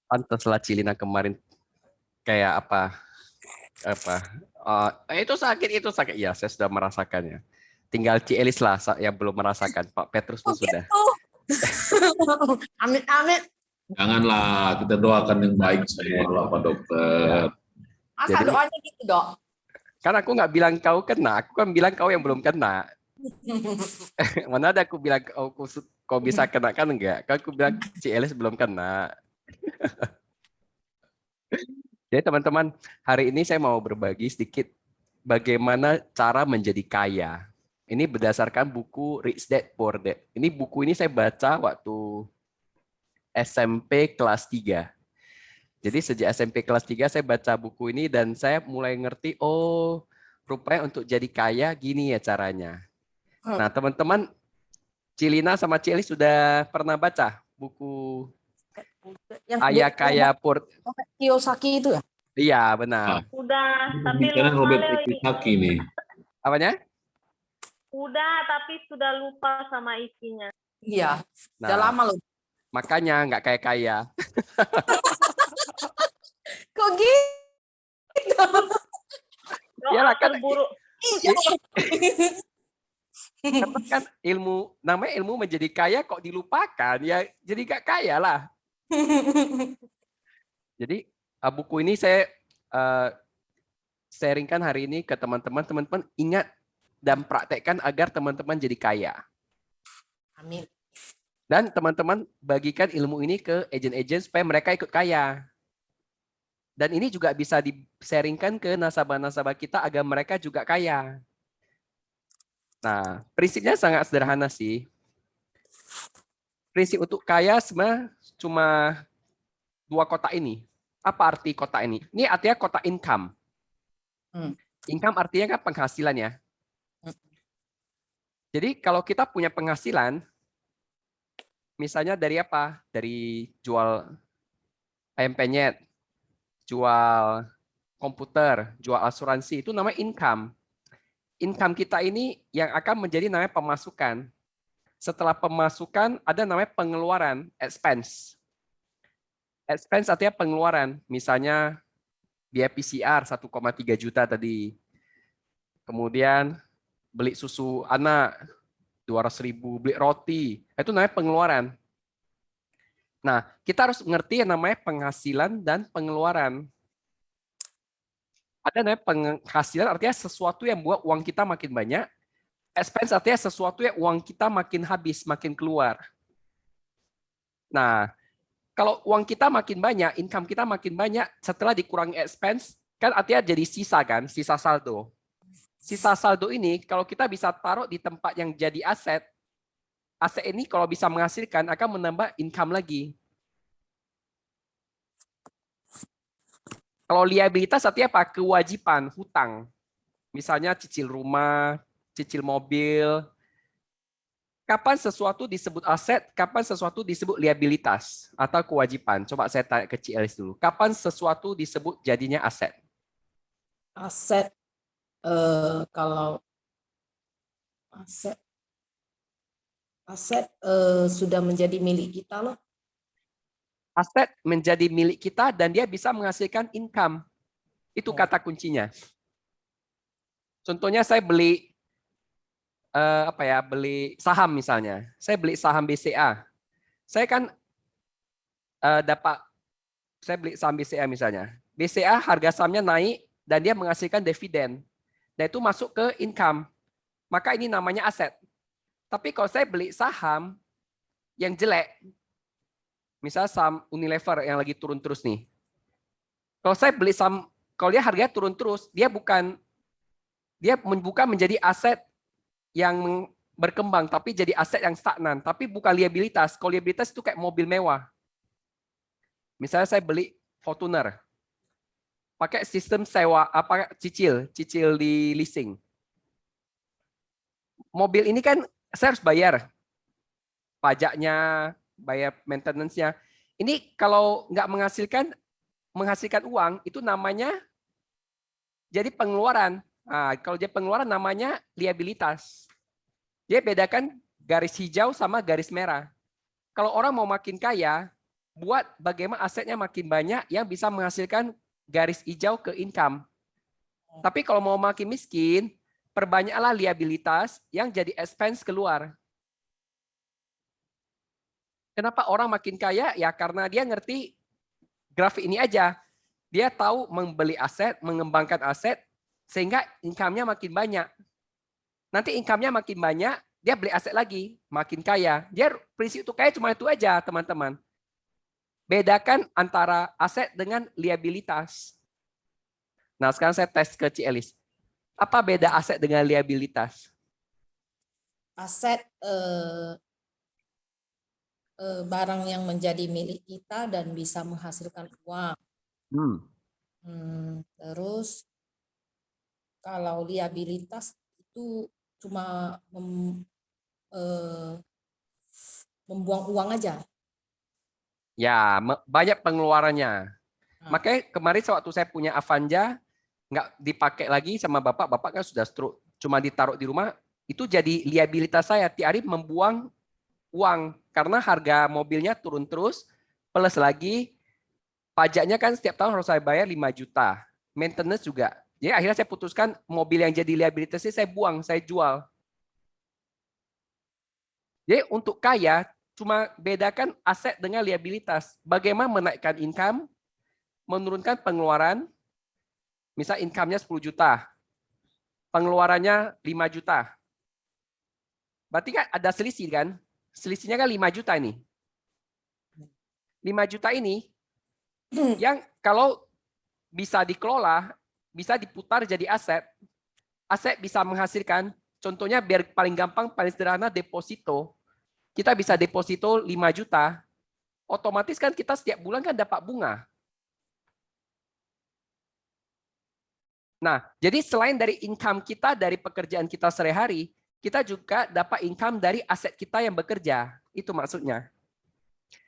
Pantaslah Cilina kemarin kayak apa itu sakit ya, saya sudah merasakannya. Tinggal Ci Elis lah yang belum merasakan. Pak Petrus pun Oh sudah. gitu. Amit-amit. Janganlah, kita doakan yang baik saja Pak Dokter. Masa Jadi doanya gitu, Dok? karena aku nggak bilang kau kena, aku kan bilang kau yang belum kena. Mana ada aku bilang kau bisa kena, kan enggak? Kan aku bilang Ci Elis belum kena. Jadi teman-teman, hari ini saya mau berbagi sedikit bagaimana cara menjadi kaya. Ini berdasarkan buku Rich Dad Poor Dad. Ini buku ini saya baca waktu SMP kelas 3. Jadi sejak SMP kelas 3 saya baca buku ini dan saya mulai ngerti, oh rupanya untuk jadi kaya gini ya caranya. Nah teman-teman, Cilina sama Cili sudah pernah baca buku Yang Ayah Kaya Poor? Kiyosaki itu ya? Iya benar. Udah, tapi Karena lupa Robert Leo ini. Kiyosaki nih. Apanya? Udah, tapi sudah lupa sama isinya. Iya. Udah Nah, lama loh. makanya nggak kayak kaya. Kok gitu? Iyalah, kan Terburu. karena kan namanya ilmu menjadi kaya kok dilupakan ya, jadi nggak kaya lah. Jadi buku ini saya sharingkan hari ini ke teman-teman. Teman-teman ingat dan praktekkan agar teman-teman jadi kaya. Amin. Dan teman-teman bagikan ilmu ini ke agent-agent supaya mereka ikut kaya. Dan ini juga bisa di-sharingkan ke nasabah-nasabah kita agar mereka juga kaya. Nah, prinsipnya sangat sederhana sih. Prinsip untuk kaya sebenarnya cuma 2 kotak ini. Apa arti kotak ini? Ini artinya kotak income. Income artinya kan penghasilan ya. Jadi kalau kita punya penghasilan, misalnya dari apa? Dari jual ayam penyet, jual komputer, jual asuransi, itu namanya income. Income kita ini yang akan menjadi namanya pemasukan. Setelah pemasukan ada namanya pengeluaran, expense. Expense artinya pengeluaran. Misalnya biaya PCR 1,3 juta tadi. Kemudian beli susu anak 200.000, beli roti. Itu namanya pengeluaran. Nah, kita harus mengerti yang namanya penghasilan dan pengeluaran. Ada namanya penghasilan artinya sesuatu yang buat uang kita makin banyak. Expense artinya sesuatu yang uang kita makin habis, makin keluar. Nah, kalau uang kita makin banyak, income kita makin banyak, setelah dikurangi expense, kan artinya jadi sisa kan, sisa saldo. Sisa saldo ini kalau kita bisa taruh di tempat yang jadi aset, aset ini kalau bisa menghasilkan akan menambah income lagi. Kalau liabilitas artinya apa? Kewajiban, hutang. Misalnya cicil rumah, cicil mobil. Kapan sesuatu disebut aset, kapan sesuatu disebut liabilitas atau kewajiban? Coba saya tanya ke Cik Elis dulu. Kapan sesuatu disebut jadinya aset? Aset, kalau aset sudah menjadi milik kita loh. Aset menjadi milik kita dan dia bisa menghasilkan income. Itu kata kuncinya. Contohnya saya beli beli saham misalnya. Saya beli saham BCA. Saya kan saya beli saham BCA misalnya. BCA harga sahamnya naik dan dia menghasilkan dividen. Dan itu masuk ke income. Maka ini namanya aset. Tapi kalau saya beli saham yang jelek, misalnya saham Unilever yang lagi turun terus nih. Kalau saya beli saham, kalau dia harganya turun terus, dia bukan menjadi aset yang berkembang, tapi jadi aset yang stagnan, tapi bukan liabilitas. Kalau liabilitas itu kayak mobil mewah. Misalnya saya beli Fortuner, pakai sistem sewa cicil di leasing. Mobil ini kan saya harus bayar pajaknya, bayar maintenance-nya. Ini kalau nggak menghasilkan uang, itu namanya jadi pengeluaran. Nah, kalau jadi pengeluaran namanya liabilitas. Dia bedakan garis hijau sama garis merah. Kalau orang mau makin kaya, buat bagaimana asetnya makin banyak yang bisa menghasilkan garis hijau ke income. Tapi kalau mau makin miskin, perbanyaklah liabilitas yang jadi expense keluar. Kenapa orang makin kaya? Ya karena dia ngerti grafik ini aja. Dia tahu membeli aset, mengembangkan aset, sehingga income-nya makin banyak. Nanti income-nya makin banyak, dia beli aset lagi, makin kaya. Dia prinsip itu kaya cuma itu aja, teman-teman. Bedakan antara aset dengan liabilitas. Nah, sekarang saya tes ke Ci Elis. Apa beda aset dengan liabilitas? Aset barang yang menjadi milik kita dan bisa menghasilkan uang. Terus kalau liabilitas itu cuma membuang uang aja. Ya, banyak pengeluarannya. Makanya kemarin waktu saya punya Avanza, nggak dipakai lagi sama bapak, bapak kan sudah stroke, cuma ditaruh di rumah, itu jadi liabilitas saya. Tiap hari membuang uang, karena harga mobilnya turun terus, plus lagi pajaknya kan setiap tahun harus saya bayar 5 juta. Maintenance juga. Jadi akhirnya saya putuskan mobil yang jadi liabilitasnya saya buang, saya jual. Jadi untuk kaya, cuma bedakan aset dengan liabilitas. Bagaimana menaikkan income, menurunkan pengeluaran, misal income-nya 10 juta, pengeluarannya 5 juta. Berarti kan ada selisih kan? Selisihnya kan 5 juta ini. 5 juta ini yang kalau bisa dikelola, bisa diputar jadi aset. Aset bisa menghasilkan, contohnya biar paling gampang, paling sederhana deposito. Kita bisa deposito 5 juta, otomatis kan kita setiap bulan kan dapat bunga. Nah, jadi selain dari income kita dari pekerjaan kita sehari-hari, kita juga dapat income dari aset kita yang bekerja. Itu maksudnya.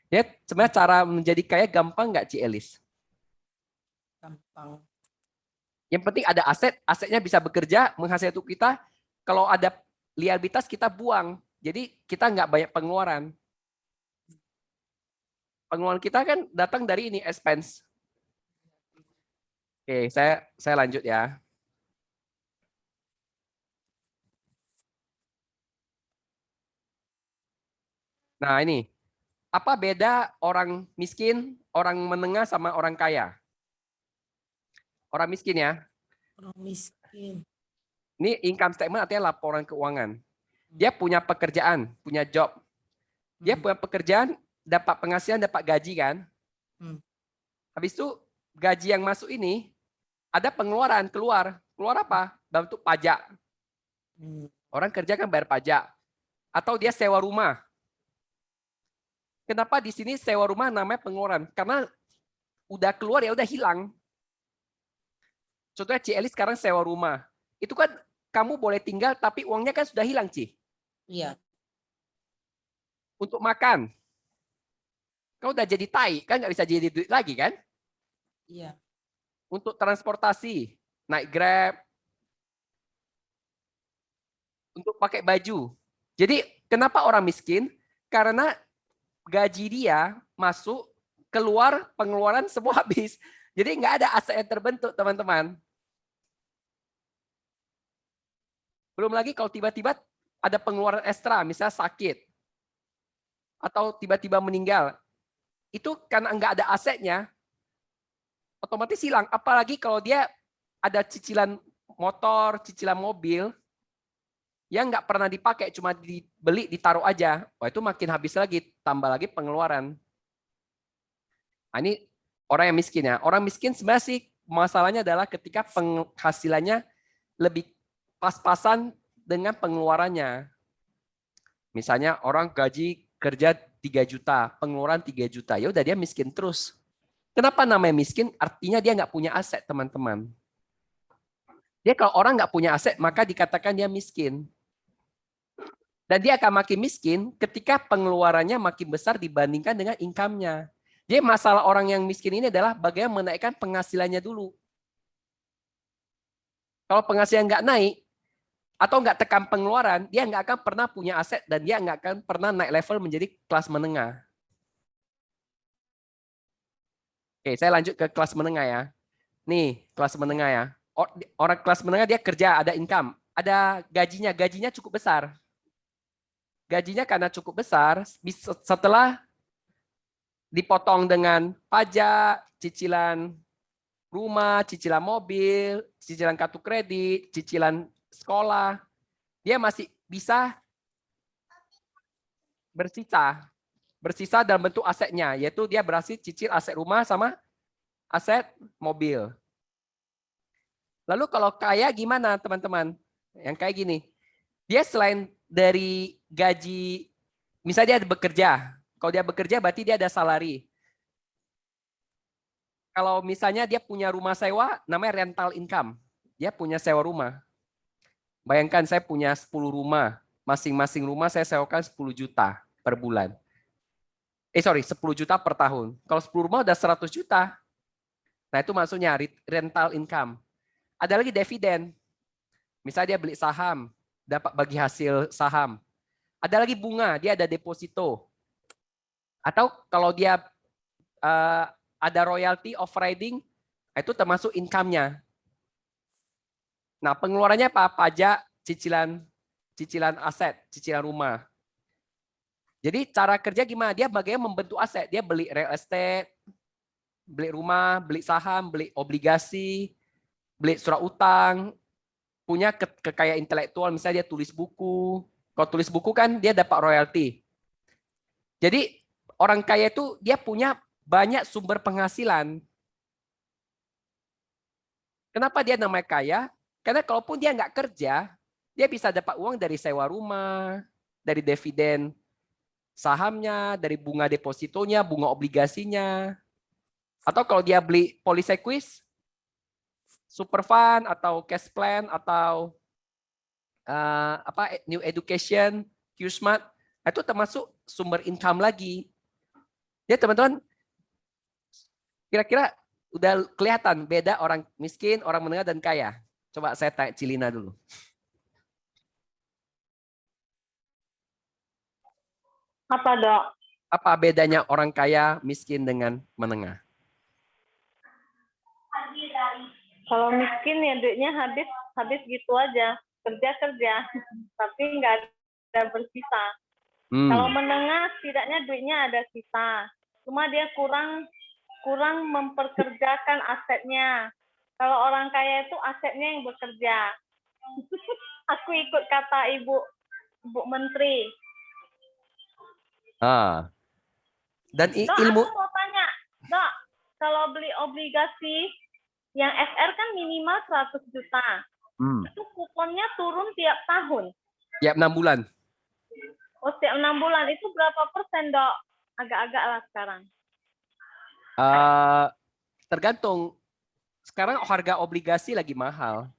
Ya, sebenarnya cara menjadi kaya gampang nggak, Ci Elis? Gampang. Yang penting ada aset, asetnya bisa bekerja, menghasilkan untuk kita. Kalau ada liabilitas kita buang. Jadi kita nggak banyak pengeluaran. Pengeluaran kita kan datang dari ini expense. Oke, saya lanjut ya. Nah ini, apa beda orang miskin, orang menengah sama orang kaya? Orang miskin ya. Orang miskin. Ini income statement artinya laporan keuangan. Dia punya pekerjaan, punya job. Dia punya pekerjaan, dapat penghasilan, dapat gaji kan. Habis itu gaji yang masuk ini ada pengeluaran keluar. Keluar apa? Bentuk pajak. Orang kerja kan bayar pajak. Atau dia sewa rumah. Kenapa di sini sewa rumah namanya pengeluaran? Karena udah keluar ya udah hilang. Contohnya Ci Elis sekarang sewa rumah. Itu kan kamu boleh tinggal tapi uangnya kan sudah hilang, Ci. Iya. Untuk makan. Kau udah jadi tai, kan nggak bisa jadi duit lagi kan? Iya. Untuk transportasi, naik Grab. Untuk pakai baju. Jadi kenapa orang miskin? Karena gaji dia masuk, keluar, pengeluaran semua habis. Jadi nggak ada aset yang terbentuk, teman-teman. Belum lagi kalau tiba-tiba ada pengeluaran ekstra, misalnya sakit. Atau tiba-tiba meninggal. Itu karena nggak ada asetnya, otomatis hilang. Apalagi kalau dia ada cicilan motor, cicilan mobil, yang nggak pernah dipakai, cuma dibeli, ditaruh aja. Wah itu makin habis lagi, tambah lagi pengeluaran. Nah, ini orang yang miskin ya. Orang miskin sebenarnya sih masalahnya adalah ketika penghasilannya lebih pas-pasan dengan pengeluarannya. Misalnya orang gaji kerja 3 juta, pengeluaran 3 juta. Ya udah dia miskin terus. Kenapa namanya miskin? Artinya dia nggak punya aset, teman-teman. Dia kalau orang nggak punya aset, maka dikatakan dia miskin. Dan dia akan makin miskin ketika pengeluarannya makin besar dibandingkan dengan income-nya. Jadi masalah orang yang miskin ini adalah bagaimana menaikkan penghasilannya dulu. Kalau penghasilan nggak naik, atau nggak tekan pengeluaran, dia nggak akan pernah punya aset dan dia nggak akan pernah naik level menjadi kelas menengah. Oke, saya lanjut ke kelas menengah ya. Nih, kelas menengah ya. Orang kelas menengah dia kerja, ada income, ada gajinya, gajinya cukup besar. Gajinya karena cukup besar, setelah dipotong dengan pajak, cicilan rumah, cicilan mobil, cicilan kartu kredit, cicilan sekolah, dia masih bisa bersisa dalam bentuk asetnya, yaitu dia berhasil cicil aset rumah sama aset mobil. Lalu kalau kaya gimana teman-teman? Yang kayak gini, dia selain dari gaji, misalnya dia bekerja, kalau dia bekerja berarti dia ada salary. Kalau misalnya dia punya rumah sewa, namanya rental income. Dia punya sewa rumah. Bayangkan saya punya 10 rumah, masing-masing rumah saya sewakan 10 juta per bulan. 10 juta per tahun. Kalau 10 rumah udah 100 juta. Nah itu maksudnya rental income. Ada lagi dividen. Misalnya dia beli saham, dapat bagi hasil saham. Ada lagi bunga, dia ada deposito. Atau kalau dia ada royalty of riding, itu termasuk income-nya. Nah, pengeluarannya apa? Pajak, cicilan aset, cicilan rumah. Jadi cara kerja gimana? Dia bagaimana membentuk aset. Dia beli real estate, beli rumah, beli saham, beli obligasi, beli surat utang, punya kekayaan intelektual, misalnya dia tulis buku. Kalau tulis buku kan dia dapat royalti. Jadi orang kaya itu dia punya banyak sumber penghasilan. Kenapa dia namanya kaya? Karena kalaupun dia nggak kerja, dia bisa dapat uang dari sewa rumah, dari dividen sahamnya, dari bunga depositonya, bunga obligasinya. Atau kalau dia beli polisequis, super fund atau cash plan atau new education, Q-Smart, itu termasuk sumber income lagi. Ya teman-teman, kira-kira udah kelihatan beda orang miskin, orang menengah dan kaya. Coba saya tanya Cilina dulu. Apa, Dok? Apa bedanya orang kaya, miskin dengan menengah? Kalau miskin ya duitnya habis gitu aja. Kerja, tapi nggak ada bersisa. Kalau menengah setidaknya duitnya ada sisa. Cuma dia kurang memperkerjakan asetnya. Kalau orang kaya itu asetnya yang bekerja. Aku ikut kata Ibu Menteri. Dan Dok, ilmu. aku mau tanya, Dok, kalau beli obligasi yang FR kan minimal 100 juta. Itu kuponnya turun tiap tahun. Tiap 6 bulan. Oh, tiap 6 bulan. Itu berapa persen, Dok? Agak-agak lah sekarang. Tergantung. Sekarang harga obligasi lagi mahal.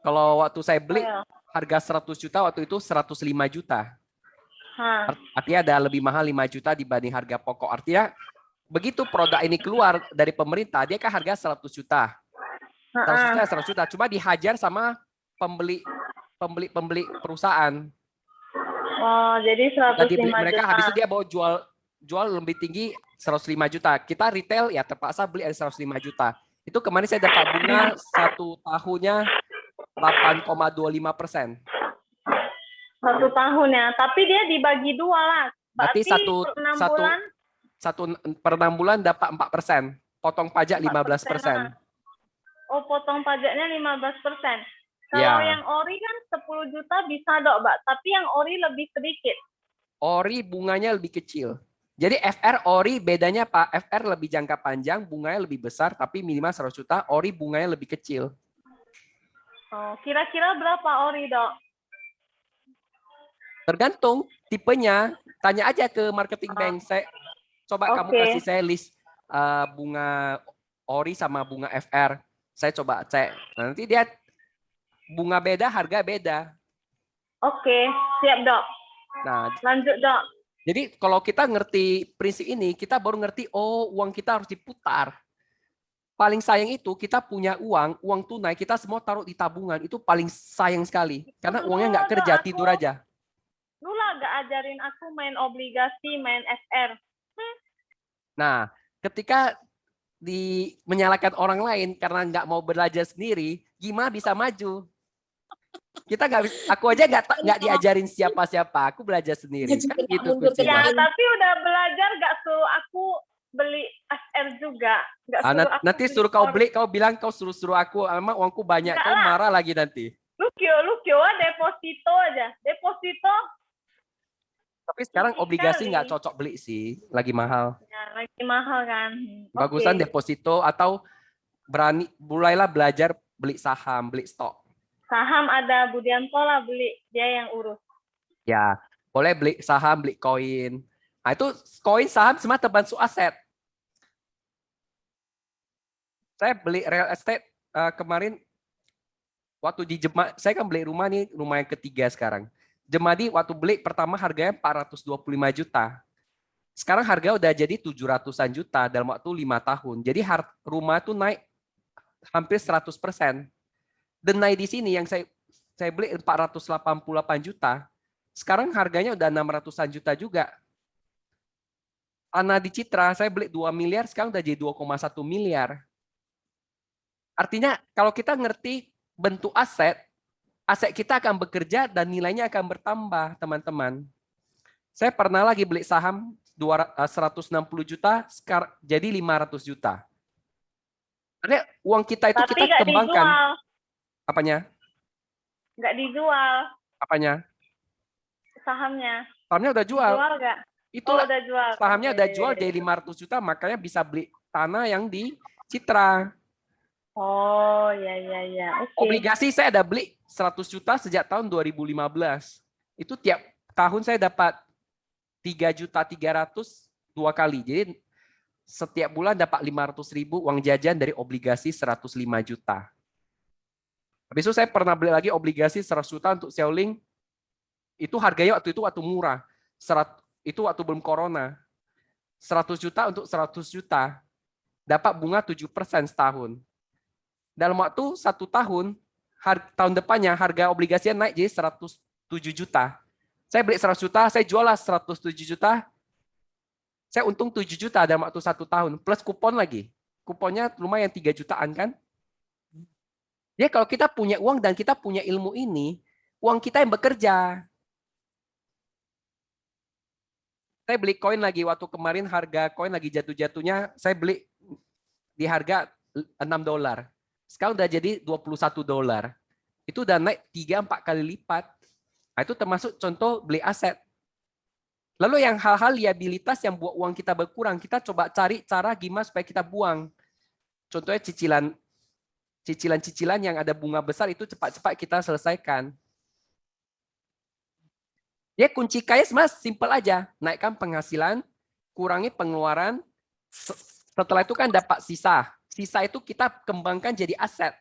Kalau waktu saya beli, harga 100 juta, waktu itu 105 juta. Artinya ada lebih mahal 5 juta dibanding harga pokok. Artinya begitu produk ini keluar dari pemerintah, dia kan harga 100 juta. 100 juta, cuma dihajar sama pembeli perusahaan. Oh, jadi 105 mereka juta. habis itu dia bawa jual lebih tinggi 105 juta. Kita retail ya terpaksa beli ada 105 juta. Itu kemarin saya dapat bunga 1 tahunnya 8,25%. 1 tahun ya, tapi dia dibagi 2 lah. Berarti per 6 bulan dapat 4%. Potong pajak 15%. Oh, potong pajaknya 15%. Kalau yang ori kan 10 juta bisa, Dok, Mbak. Tapi yang ori lebih sedikit. Ori bunganya lebih kecil. Jadi FR ori bedanya Pak, FR lebih jangka panjang, bunganya lebih besar, tapi minimal 100 juta, ori bunganya lebih kecil. Oh, kira-kira berapa ori, Dok? Tergantung tipenya. Tanya aja ke marketing bank. Kamu kasih saya list bunga ori sama bunga FR. Saya coba cek. Nanti dia bunga beda, harga beda. Oke, siap, Dok. Nah, lanjut, Dok. Jadi kalau kita ngerti prinsip ini, kita baru ngerti, oh uang kita harus diputar. Paling sayang itu kita punya uang tunai, kita semua taruh di tabungan, itu paling sayang sekali. Karena uangnya nggak kerja, tidur aja. Lula nggak ajarin aku main obligasi, main FR. Nah, ketika menyalahkan orang lain karena nggak mau belajar sendiri, gimana bisa maju? Kita aku aja nggak diajarin siapa-siapa, aku belajar sendiri. Maju Kan kena gitu mundur kuncinya. kena Ya, tapi udah belajar nggak suruh aku beli SR juga. Nggak Ah, suruh aku nanti beli suruh kau ori. beli, kau bilang kau suruh aku, emang uangku banyak, Enggak kau lah. marah lagi nanti. Lu kyo deposito aja. Deposito Tapi sekarang Tinggi obligasi sekali. nggak cocok beli sih, lagi mahal. ya, lagi mahal kan. Bagusan Oke. deposito atau mulailah belajar beli saham, beli stok. Saham ada Budianto lah beli, dia yang urus. Ya, boleh beli saham, beli koin. Nah, itu koin saham semua termasuk aset. Saya beli real estate kemarin waktu di Jemadi, saya kan beli rumah nih, rumah yang ketiga sekarang. Jemadi waktu beli pertama harganya 425 juta. Sekarang harga udah jadi 700-an juta dalam waktu 5 tahun. Jadi rumah itu naik hampir 100%. Dan naik di sini yang saya beli 488 juta. Sekarang harganya udah 600-an juta juga. Tanah di Citra saya beli 2 miliar, sekarang udah jadi 2,1 miliar. Artinya kalau kita ngerti bentuk aset, aset kita akan bekerja dan nilainya akan bertambah, teman-teman. Saya pernah lagi beli saham 160 juta, sekarang jadi 500 juta. Artinya uang kita itu Tapi kita nggak kembangkan. dijual. Apanya? Nggak dijual Apanya? sahamnya. Sahamnya udah jual. Jual nggak? Itulah udah jual. sahamnya Oke. udah jual jadi 500 juta, makanya bisa beli tanah yang di Citra. Oh, ya. Oke. Obligasi saya ada beli 100 juta sejak tahun 2015. Itu tiap tahun saya dapat 3.300.000 2 kali. Jadi setiap bulan dapat 500.000 uang jajan dari obligasi 105 juta. Habis itu saya pernah beli lagi obligasi 100 juta untuk Xiaoling. Itu harganya waktu itu murah. Itu waktu belum corona. 100 juta untuk 100 juta. Dapat bunga 7% setahun. Dalam waktu 1 tahun, tahun depannya harga obligasinya naik jadi 107 juta. Saya beli 100 juta, saya jual 107 juta. Saya untung 7 juta dalam waktu 1 tahun. Plus kupon lagi. Kuponnya lumayan 3 jutaan kan. Ya kalau kita punya uang dan kita punya ilmu ini, uang kita yang bekerja. Saya beli koin lagi, waktu kemarin harga koin lagi jatuh-jatuhnya, saya beli di harga $6. Sekarang udah jadi $21. Itu udah naik 3-4 kali lipat. Nah, itu termasuk contoh beli aset. Lalu yang hal-hal liabilitas yang buat uang kita berkurang, kita coba cari cara gimana supaya kita buang. Contohnya cicilan yang ada bunga besar itu cepat-cepat kita selesaikan. Ya kunci kaya sebenarnya simpel aja. Naikkan penghasilan, kurangi pengeluaran. Setelah itu kan dapat sisa. Sisa itu kita kembangkan jadi aset.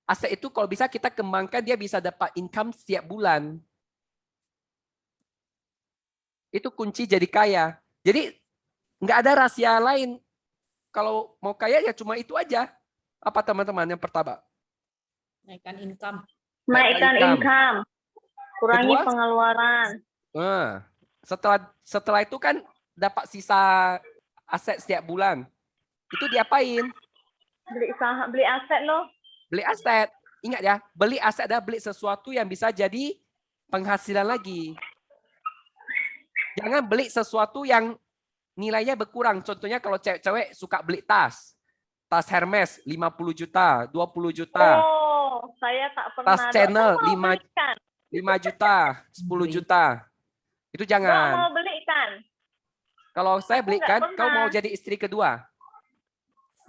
Aset itu kalau bisa kita kembangkan, dia bisa dapat income setiap bulan. Itu kunci jadi kaya. Jadi nggak ada rahasia lain. Kalau mau kaya ya cuma itu aja. Apa teman-teman yang pertama? Naikkan income. Naikkan income. Kurangi Kedua? pengeluaran. Setelah itu kan dapat sisa aset setiap bulan. Itu diapain? Beli saham, beli aset loh. Beli aset. Ingat ya, beli aset adalah beli sesuatu yang bisa jadi penghasilan lagi. Jangan beli sesuatu yang nilainya berkurang. Contohnya kalau cewek-cewek suka beli tas. Tas Hermes 50 juta, 20 juta. Oh, saya tak pernah. Tas Chanel Mau belikan. 5 juta, 10 juta. Itu jangan. Mau belikan. Kalau saya Aku nggak belikan, kau pernah. mau jadi istri kedua.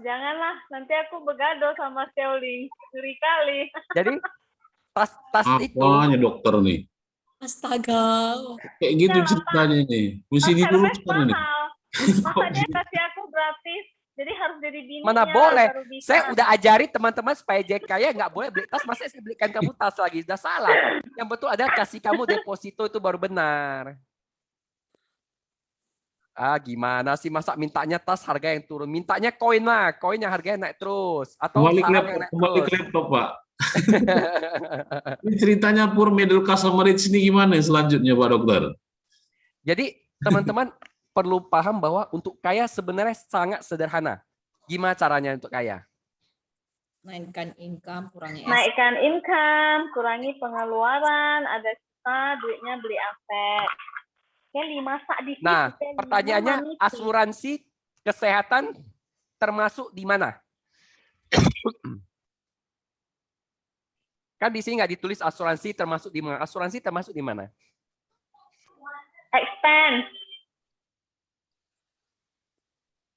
Janganlah, nanti aku begado sama Xiaoling. Ngeri kali. Jadi tas itu Apanya dokter nih? Astaga. Kayak gitu Ya, ceritanya nih. Mesti Hermes diluruskan nih. mahal. Masa dia kasih aku gratis? Jadi harus jadi bininya. mana boleh. baru bisa. Saya udah ajari teman-teman supaya jadi kaya nggak boleh beli tas. Masa saya belikan kamu tas lagi? Sudah salah. Yang betul ada kasih kamu deposito itu baru benar. Gimana sih masa mintanya tas harga yang turun? Mintanya koin lah, koin yang harganya naik terus. Atau Kembali saham yang ke naik laptop, terus. Pak. Ini ceritanya poor middle customer ini gimana selanjutnya Pak Dokter? Jadi teman-teman perlu paham bahwa untuk kaya sebenarnya sangat sederhana. Gimana caranya untuk kaya? Naikkan income, kurangi Naikkan income, kurangi pengeluaran, ada sisa, duitnya beli aset. Kelly, masak di situ. Nah, Kelly. pertanyaannya Mama niti. asuransi kesehatan termasuk di mana? Kan di sini nggak ditulis asuransi termasuk di mana. Asuransi termasuk di mana? Expense.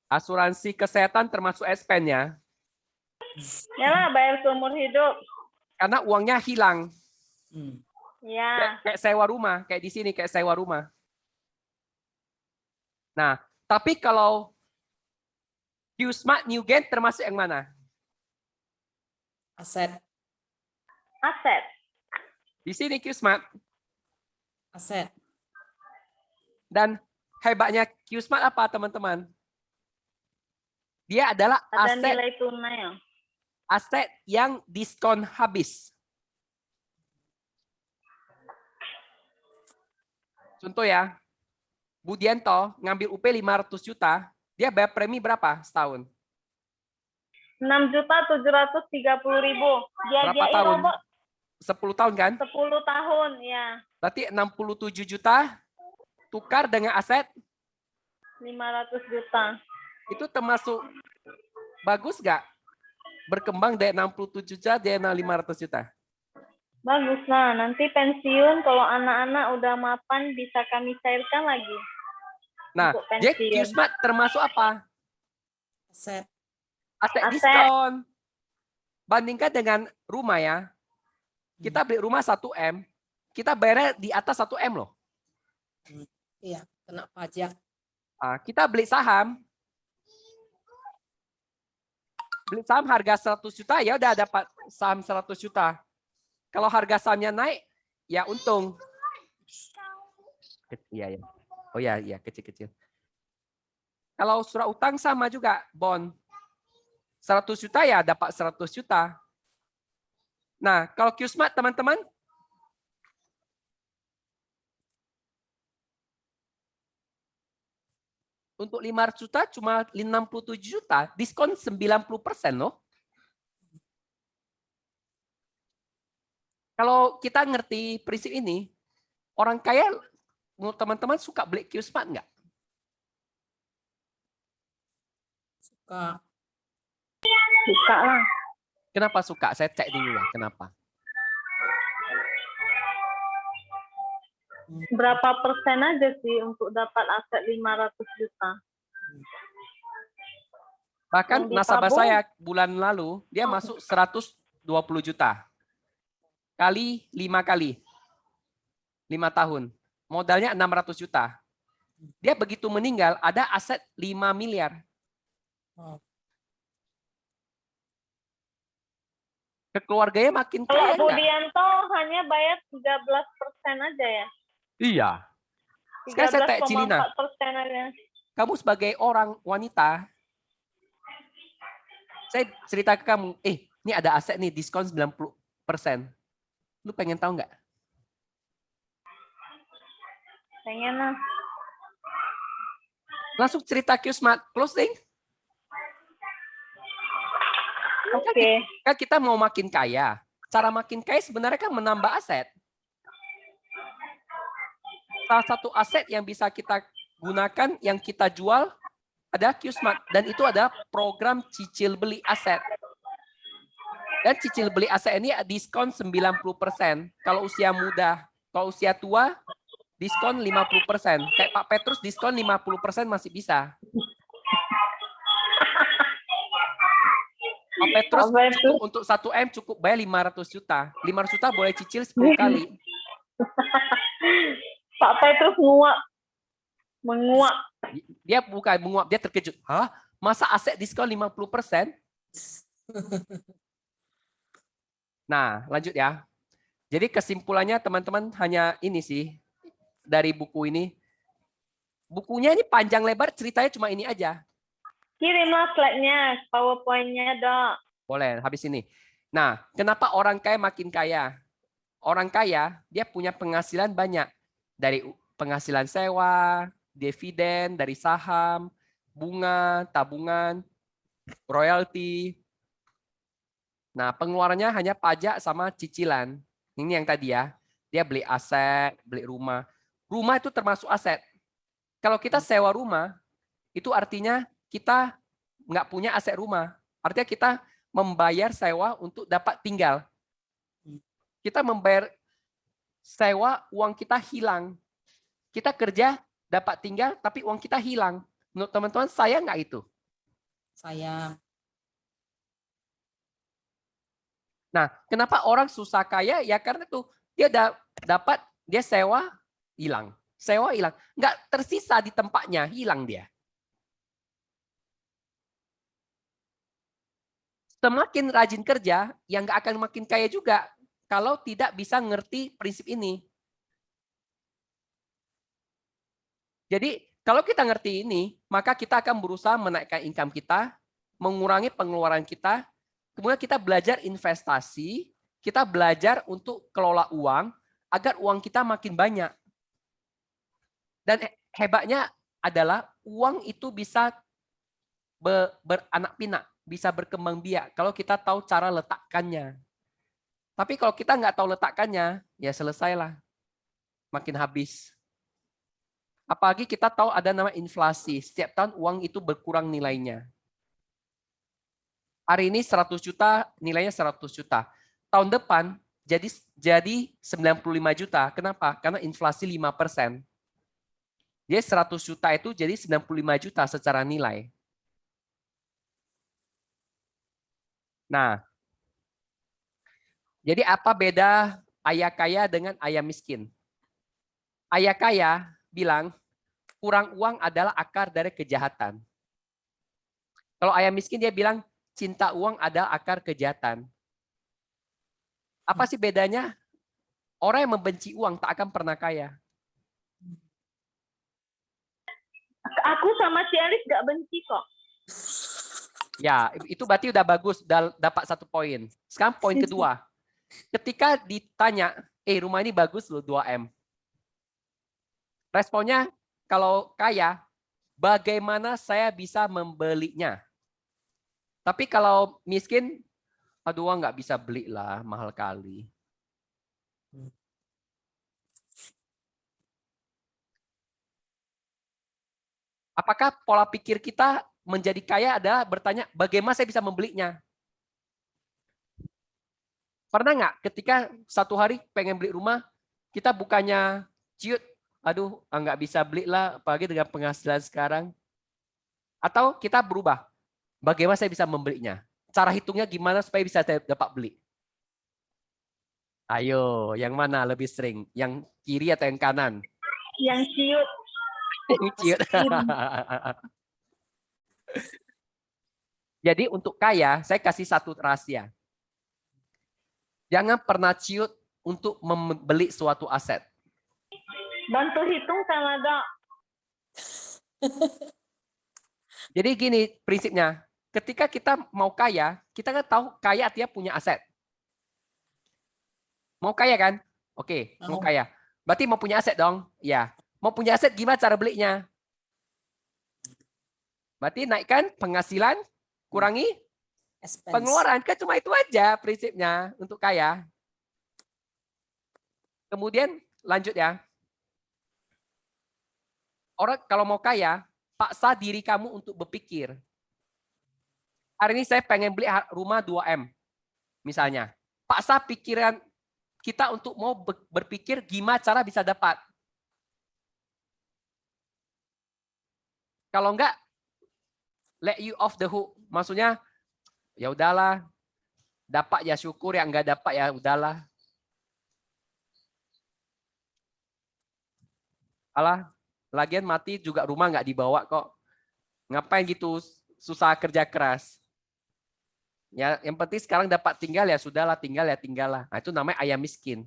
Asuransi kesehatan termasuk expense-nya. Yalah, bayar seumur hidup. Karena uangnya hilang. Ya. Kayak sewa rumah. Kayak di sini kayak sewa rumah. Nah, tapi kalau Qsmart New Gain termasuk yang mana? aset, Aset. Di sini Qsmart. aset, Dan hebatnya Qsmart apa teman-teman? Dia adalah Ada aset nilai tunai. Ya. aset yang diskon habis. Contoh ya, Budianto ngambil UP 500 juta, dia bayar premi berapa setahun? 6.730.000. Berapa tahun? Robot 10 tahun kan? 10 tahun, ya. Berarti 67 juta tukar dengan aset 500 juta. itu termasuk bagus nggak? Berkembang dari 67 juta dia 500 juta. Bagus lah, nanti pensiun kalau anak-anak udah mapan bisa kami cairkan lagi. Nah, Untuk jadi pensiun. Qsmart termasuk apa? aset, Aset Aset. diskon. Bandingkan dengan rumah ya. Kita beli rumah 1M, kita bayar di atas 1M loh. iya, kena pajak, Ah, kita beli saham harga 100 juta ya udah dapat saham 100 juta. Kalau harga sahamnya naik ya untung. Iya ya. Oh ya, iya kecil-kecil. Kalau surat utang sama juga, bond. 100 juta ya dapat 100 juta. Nah, kalau Qsmart teman-teman, untuk 500 juta cuma 67 juta, diskon 90% loh. Kalau kita ngerti prinsip ini, orang kaya, menurut teman-teman suka beli Qsmart nggak? suka, Suka lah. Kenapa suka? Saya cek dulu ya, kenapa. Berapa persen aja sih untuk dapat aset 500 juta? Bahkan Yang nasabah ditabung? saya bulan lalu, dia masuk 120 juta. Kali 5 kali. 5 tahun. Modalnya 600 juta. Dia begitu meninggal, ada aset 5 miliar. oh, Keluarganya makin Kalau kaya enggak? Budianto hanya bayar 13% aja ya? Iya. Sekarang saya tanya Cilina, 13,4% aja. kamu sebagai orang wanita, saya cerita ke kamu, ini ada aset nih, diskon 90%. Lu pengen tahu nggak? Pengen lah. Langsung cerita Qsmart, closing. Oke. Kan kita mau makin kaya. Cara makin kaya sebenarnya kan menambah aset. Salah satu aset yang bisa kita gunakan, yang kita jual adalah Qsmart. Dan itu adalah program cicil beli aset. Dan cicil beli aset ini diskon 90%. Kalau usia muda, kalau usia tua, diskon 50%. Kayak Pak Petrus diskon 50% masih bisa. Pak Petrus cukup untuk 1M cukup bayar 500 juta. 500 juta boleh cicil 10 kali. Pak Petrus menguap. Dia bukan menguap, dia terkejut. Hah? Masa aset diskon 50%? Nah, lanjut ya. Jadi kesimpulannya teman-teman hanya ini sih dari buku ini. Bukunya ini panjang lebar, ceritanya cuma ini aja. Kirimlah slide-nya, PowerPoint-nya, Dok. Boleh, habis ini. Nah, kenapa orang kaya makin kaya? Orang kaya, dia punya penghasilan banyak. Dari penghasilan sewa, dividen, dari saham, bunga, tabungan. royalti. Nah, pengeluarannya hanya pajak sama cicilan. Ini yang tadi ya. Dia beli aset, beli rumah. Rumah itu termasuk aset. Kalau kita sewa rumah, itu artinya kita nggak punya aset rumah. Artinya kita membayar sewa untuk dapat tinggal. Kita membayar sewa, uang kita hilang. Kita kerja, dapat tinggal, tapi uang kita hilang. Menurut teman-teman, sayang nggak itu? Sayang. Nah, kenapa orang susah kaya? Ya karena tuh dia dapat, dia sewa, hilang. Sewa, hilang. Nggak tersisa di tempatnya, hilang dia. Semakin rajin kerja, yang nggak akan makin kaya juga kalau tidak bisa ngerti prinsip ini. Jadi, kalau kita ngerti ini, maka kita akan berusaha menaikkan income kita, mengurangi pengeluaran kita, kemudian kita belajar investasi, kita belajar untuk kelola uang, agar uang kita makin banyak. Dan hebatnya adalah uang itu bisa beranak pinak, bisa berkembang biak kalau kita tahu cara letakkannya. Tapi kalau kita nggak tahu letakkannya, ya selesailah. Makin habis. Apalagi kita tahu ada nama inflasi. Setiap tahun uang itu berkurang nilainya. Hari ini 100 juta, nilainya 100 juta. Tahun depan jadi 95 juta. Kenapa? Karena inflasi 5%. Jadi 100 juta itu jadi 95 juta secara nilai. Nah, jadi apa beda ayah kaya dengan ayah miskin? Ayah kaya bilang, kurang uang adalah akar dari kejahatan. Kalau ayah miskin dia bilang, cinta uang adalah akar kejahatan. Apa sih bedanya? Orang yang membenci uang tak akan pernah kaya. Aku sama si Elis gak benci kok. Ya, itu berarti udah bagus, udah dapat 1 poin. Sekarang poin kedua. Ketika ditanya, rumah ini bagus loh 2M. Responnya, kalau kaya, bagaimana saya bisa membelinya? Tapi kalau miskin, aduh nggak bisa beli lah, mahal kali. Apakah pola pikir kita menjadi kaya adalah bertanya, bagaimana saya bisa membelinya? Pernah nggak ketika satu hari pengen beli rumah, kita bukannya ciut, aduh nggak bisa beli lah, apalagi dengan penghasilan sekarang. Atau kita berubah, bagaimana saya bisa membelinya? Cara hitungnya gimana supaya bisa saya dapat beli? Ayo, yang mana lebih sering? Yang kiri atau yang kanan? Yang ciut. Ciut. Jadi untuk kaya, saya kasih satu rahasia. Jangan pernah ciut untuk membeli suatu aset. Bantu hitung Kanada. Jadi gini prinsipnya, ketika kita mau kaya, kita kan tahu kaya artinya punya aset. Mau kaya kan? Oke, mau kaya. Berarti mau punya aset dong? Ya. Mau punya aset gimana cara belinya? Berarti naikkan penghasilan, kurangi pengeluaran. Kan cuma itu aja prinsipnya untuk kaya. Kemudian lanjut ya. Orang kalau mau kaya, paksa diri kamu untuk berpikir. Hari ini saya pengen beli rumah 2M. Misalnya. Paksa pikiran kita untuk mau berpikir gimana cara bisa dapat. Kalau enggak, let you off the hook. Maksudnya, ya udahlah, dapat ya syukur, yang enggak dapat ya udahlah. Alah, lagian mati juga rumah enggak dibawa kok. Ngapain gitu susah kerja keras. Ya, yang penting sekarang dapat tinggal ya sudahlah, tinggal ya tinggallah. Nah, itu namanya ayah miskin.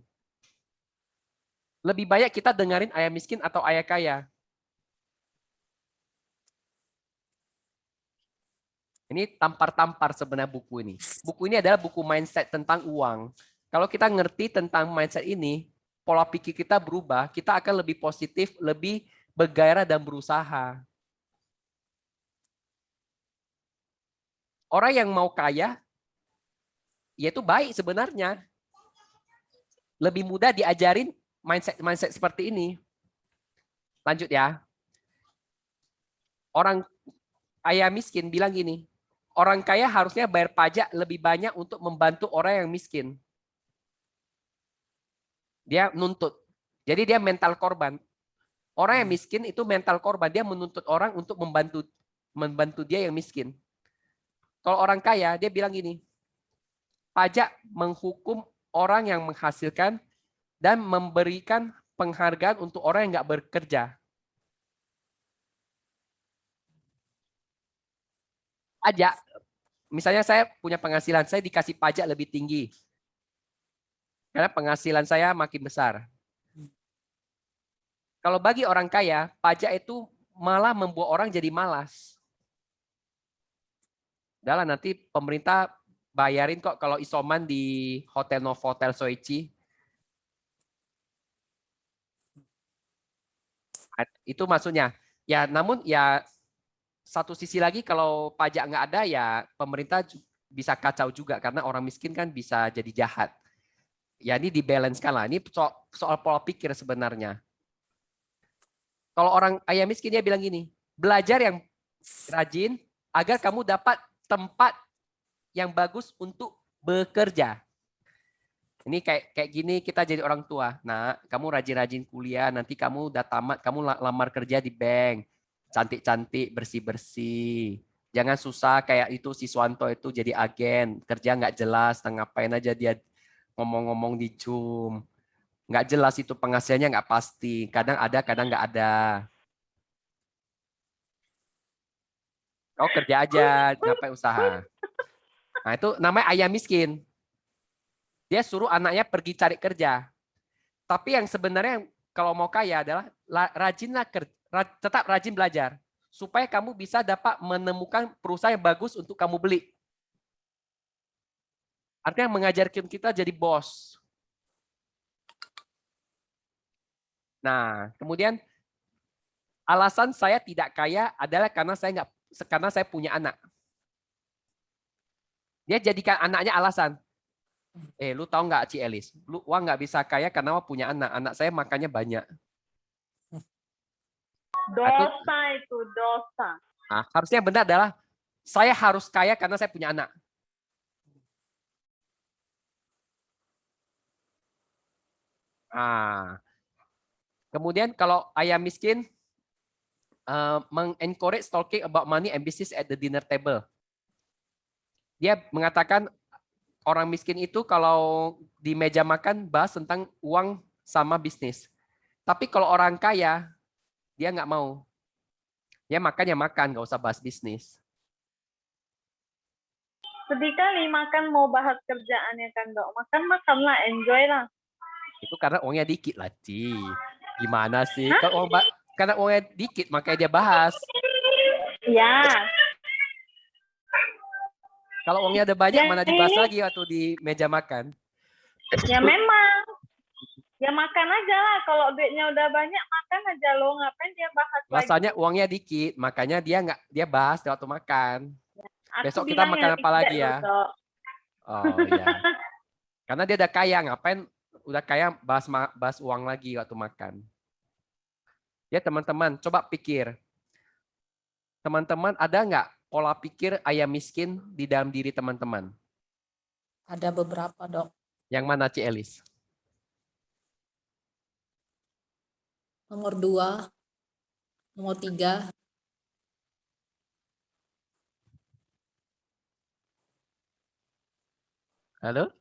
Lebih banyak kita dengerin ayah miskin atau ayah kaya. Ini tampar-tampar sebenarnya buku ini. Buku ini adalah buku mindset tentang uang. Kalau kita ngerti tentang mindset ini, pola pikir kita berubah, kita akan lebih positif, lebih bergairah dan berusaha. Orang yang mau kaya, ya itu baik sebenarnya. Lebih mudah diajarin mindset seperti ini. Lanjut ya. Orang kaya miskin bilang gini, orang kaya harusnya bayar pajak lebih banyak untuk membantu orang yang miskin. Dia nuntut. Jadi dia mental korban. Orang yang miskin itu mental korban. Dia menuntut orang untuk membantu dia yang miskin. Kalau orang kaya, dia bilang gini, pajak menghukum orang yang menghasilkan dan memberikan penghargaan untuk orang yang nggak bekerja. Pajak, misalnya saya punya penghasilan, saya dikasih pajak lebih tinggi. Karena penghasilan saya makin besar. Kalau bagi orang kaya, pajak itu malah membuat orang jadi malas. Udah lah, nanti pemerintah bayarin kok kalau isoman di Hotel Novotel Soichi. Itu maksudnya. Ya, namun ya satu sisi lagi kalau pajak nggak ada ya pemerintah bisa kacau juga karena orang miskin kan bisa jadi jahat. Ya ini dibalancekan lah. Ini soal pola pikir sebenarnya. Kalau orang kaya miskin dia bilang gini, belajar yang rajin agar kamu dapat tempat yang bagus untuk bekerja. Ini kayak gini kita jadi orang tua. Nah, kamu rajin-rajin kuliah, nanti kamu udah tamat, kamu lamar kerja di bank. Cantik-cantik, bersih-bersih. Jangan susah kayak itu si Swanto itu jadi agen, kerja nggak jelas, ngapain aja dia ngomong-ngomong di Zoom. Nggak jelas itu penghasilannya nggak pasti. Kadang ada, kadang nggak ada. Kau kerja aja, ngapain usaha. Nah itu namanya ayam miskin. Dia suruh anaknya pergi cari kerja. Tapi yang sebenarnya kalau mau kaya adalah rajinlah tetap rajin belajar. Supaya kamu bisa dapat menemukan perusahaan yang bagus untuk kamu beli. Artinya mengajarkan kita jadi bos. Nah, kemudian alasan saya tidak kaya adalah karena saya punya anak. Dia jadikan anaknya alasan. Lu tahu nggak Ci Elis? Lu uang nggak bisa kaya karena punya anak. Anak saya makannya banyak. Dosa itu dosa. Nah, harusnya benar adalah saya harus kaya karena saya punya anak. Nah, kemudian kalau ayam miskin mengencourage talking about money and business at the dinner table. Dia mengatakan orang miskin itu kalau di meja makan bahas tentang uang sama bisnis. Tapi kalau orang kaya, dia nggak mau. Ya makan, nggak usah bahas bisnis. Sedih kali makan mau bahas kerjaannya kan, Dok. Makanlah, enjoy lah. Itu karena uangnya dikit lah, Ci. Gimana sih? Karena uangnya dikit, makanya dia bahas. Ya. Kalau uangnya ada banyak, mana dibahas lagi waktu di meja makan. Ya memang. Ya makan aja lah. Kalau duitnya udah banyak, makan aja lo. Ngapain dia bahas Rasanya lagi? uangnya dikit, makanya dia bahas waktu makan. Aku Besok kita makan apa lagi ya? Dok. Oh ya. Karena dia udah kaya, ngapain udah kaya bahas uang lagi waktu makan. Ya teman-teman, coba pikir. Teman-teman ada nggak pola pikir ayam miskin di dalam diri teman-teman? Ada beberapa, Dok. Yang mana, Ci Elis? Nomor 2, nomor 3. Halo?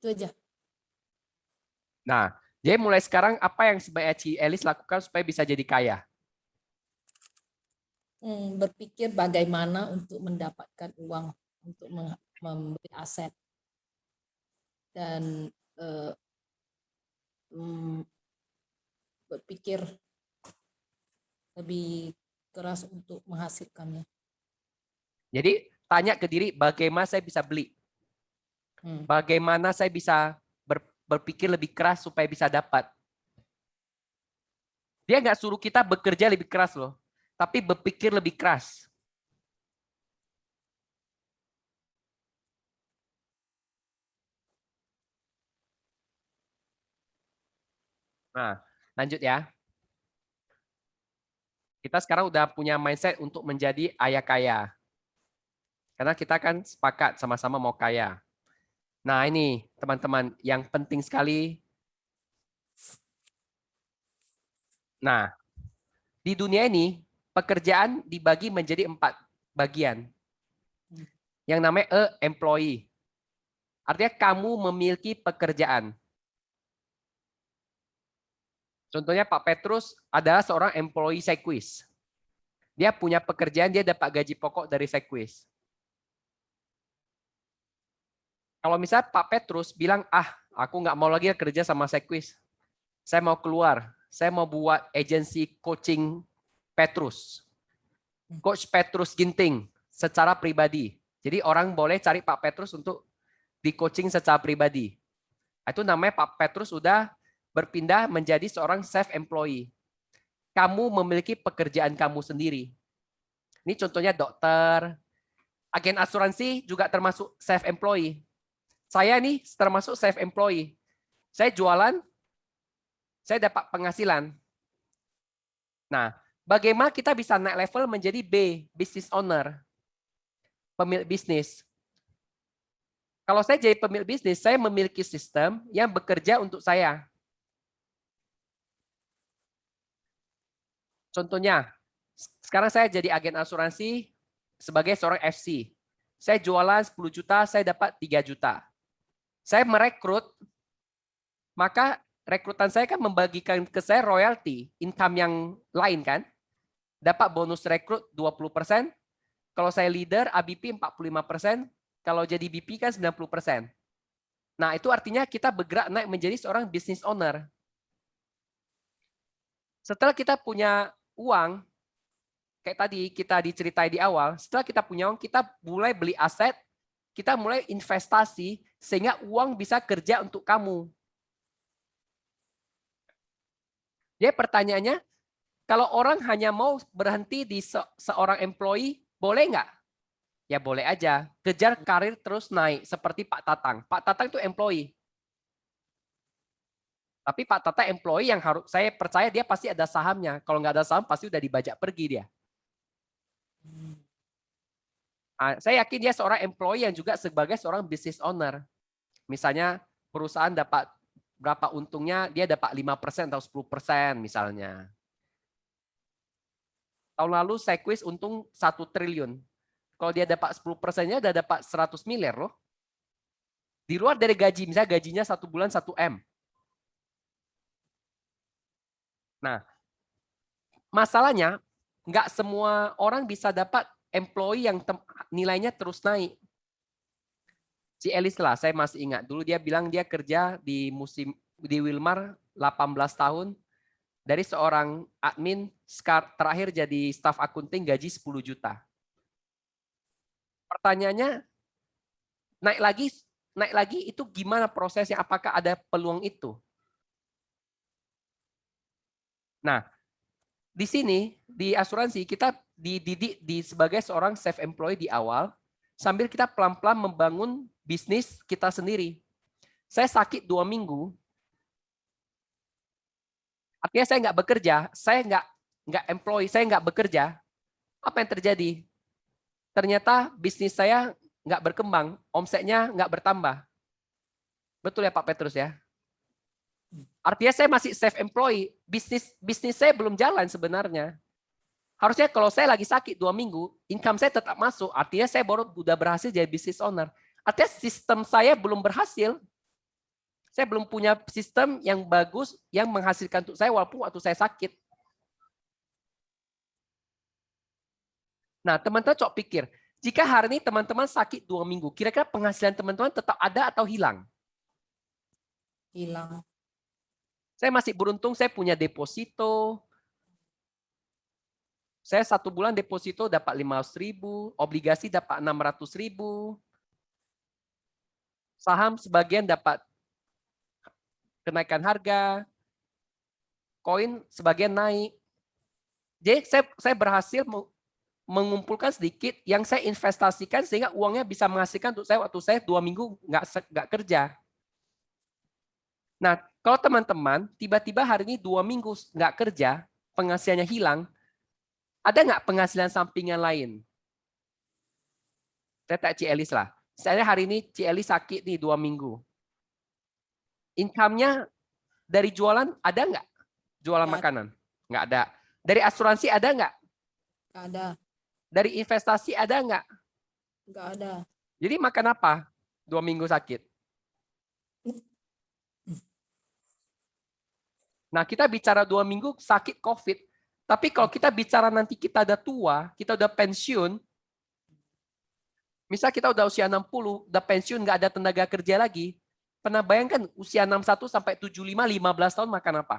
Itu aja. Nah, jadi mulai sekarang apa yang sebaiknya Ci Elis lakukan supaya bisa jadi kaya? Berpikir bagaimana untuk mendapatkan uang untuk membeli aset dan berpikir lebih keras untuk menghasilkannya. Jadi tanya ke diri bagaimana saya bisa beli? Bagaimana saya bisa berpikir lebih keras supaya bisa dapat? Dia nggak suruh kita bekerja lebih keras loh, tapi berpikir lebih keras. Nah, lanjut ya. Kita sekarang udah punya mindset untuk menjadi ayah kaya. Karena kita kan sepakat sama-sama mau kaya. Nah ini teman-teman yang penting sekali. Nah, di dunia ini pekerjaan dibagi menjadi 4 bagian. Yang namanya employee. Artinya kamu memiliki pekerjaan. Contohnya Pak Petrus adalah seorang employee Sequis. Dia punya pekerjaan, dia dapat gaji pokok dari Sequis. Kalau misalnya Pak Petrus bilang, aku nggak mau lagi kerja sama Sequis. Saya mau keluar. Saya mau buat agensi coaching Petrus. Coach Petrus Ginting secara pribadi. Jadi orang boleh cari Pak Petrus untuk di coaching secara pribadi. Itu namanya Pak Petrus sudah berpindah menjadi seorang self-employee. Kamu memiliki pekerjaan kamu sendiri. Ini contohnya dokter, agen asuransi juga termasuk self-employee. Saya nih termasuk self-employee. Saya jualan, saya dapat penghasilan. Nah, bagaimana kita bisa naik level menjadi B, business owner, pemilik bisnis. Kalau saya jadi pemilik bisnis, saya memiliki sistem yang bekerja untuk saya. Contohnya, sekarang saya jadi agen asuransi sebagai seorang FC. Saya jualan 10 juta, saya dapat 3 juta. Saya merekrut, maka rekrutan saya kan membagikan ke saya royalti, income yang lain kan. Dapat bonus rekrut 20%, kalau saya leader, ABP 45%, kalau jadi BP kan 90%. Nah, itu artinya kita bergerak naik menjadi seorang business owner. Setelah kita punya uang, kayak tadi kita diceritai di awal, setelah kita punya uang, kita mulai beli aset, kita mulai investasi, sehingga uang bisa kerja untuk kamu. Jadi pertanyaannya, kalau orang hanya mau berhenti di seorang employee, boleh nggak? Ya boleh aja. Kejar karir terus naik, seperti Pak Tatang. Pak Tatang itu employee. Tapi Pak Tatang employee yang harus saya percaya dia pasti ada sahamnya. Kalau nggak ada saham, pasti udah dibajak pergi dia. Saya yakin dia seorang employee yang juga sebagai seorang business owner. Misalnya perusahaan dapat berapa untungnya, dia dapat 5% atau 10% misalnya. Tahun lalu Sequis untung 1 triliun. Kalau dia dapat 10%-nya udah dapat 100 miliar loh. Di luar dari gaji, misalnya gajinya 1 bulan 1 M. Nah, masalahnya nggak semua orang bisa dapat employee yang nilainya terus naik. Si Elis lah, saya masih ingat. Dulu dia bilang dia kerja di Wilmar 18 tahun. Dari seorang admin, terakhir jadi staf akunting gaji 10 juta. Pertanyaannya, naik lagi itu gimana prosesnya? Apakah ada peluang itu? Nah, di sini di asuransi kita dididik sebagai seorang self-employed di awal, sambil kita pelan-pelan membangun bisnis kita sendiri. Saya sakit 2 minggu, artinya saya nggak bekerja, saya nggak employee, saya nggak bekerja. Apa yang terjadi? Ternyata bisnis saya nggak berkembang, omsetnya nggak bertambah. Betul ya Pak Petrus ya? Artinya saya masih self-employed, bisnis saya belum jalan sebenarnya. Harusnya kalau saya lagi sakit 2 minggu, income saya tetap masuk, artinya saya baru udah berhasil jadi business owner. Artinya sistem saya belum berhasil. Saya belum punya sistem yang bagus yang menghasilkan untuk saya walaupun waktu saya sakit. Nah, teman-teman coba pikir, jika hari ini teman-teman sakit 2 minggu, kira-kira penghasilan teman-teman tetap ada atau hilang? Hilang. Saya masih beruntung, saya punya deposito. Saya 1 bulan deposito dapat 500.000, obligasi dapat 600.000. Saham sebagian dapat kenaikan harga. koin sebagian naik. Jadi saya berhasil mengumpulkan sedikit yang saya investasikan sehingga uangnya bisa menghasilkan untuk saya waktu saya 2 minggu nggak kerja. Nah, kalau teman-teman tiba-tiba hari ini 2 minggu nggak kerja, penghasilannya hilang, ada nggak penghasilan sampingan lain? Saya tak Cielis lah. Saya hari ini Cielis sakit nih 2 minggu. Income-nya dari jualan ada nggak? Jualan Nggak makanan? Nggak ada. Dari asuransi ada nggak? Nggak ada. Dari investasi ada nggak? Nggak ada. Jadi makan apa? 2 minggu sakit. Nah, kita bicara 2 minggu sakit COVID. Tapi kalau kita bicara nanti kita udah tua, kita udah pensiun, misal kita udah usia 60, udah pensiun, nggak ada tenaga kerja lagi, pernah bayangkan usia 61 sampai 75, 15 tahun makan apa?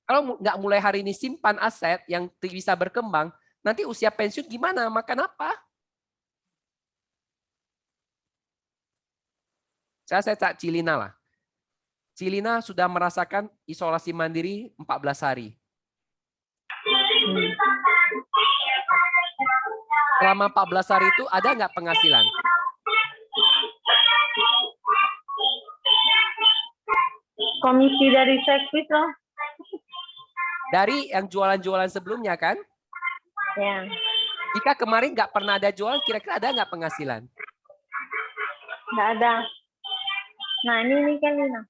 Kalau nggak mulai hari ini simpan aset yang bisa berkembang, nanti usia pensiun gimana? Makan apa? Saya tak Cilina lah. Cilina sudah merasakan isolasi mandiri 14 hari. Selama 14 hari itu ada nggak penghasilan? Komisi dari servis loh. Dari yang jualan-jualan sebelumnya kan? Ya. Jika kemarin nggak pernah ada jualan, kira-kira ada nggak penghasilan? Nggak ada. Nah, ini kan Lina.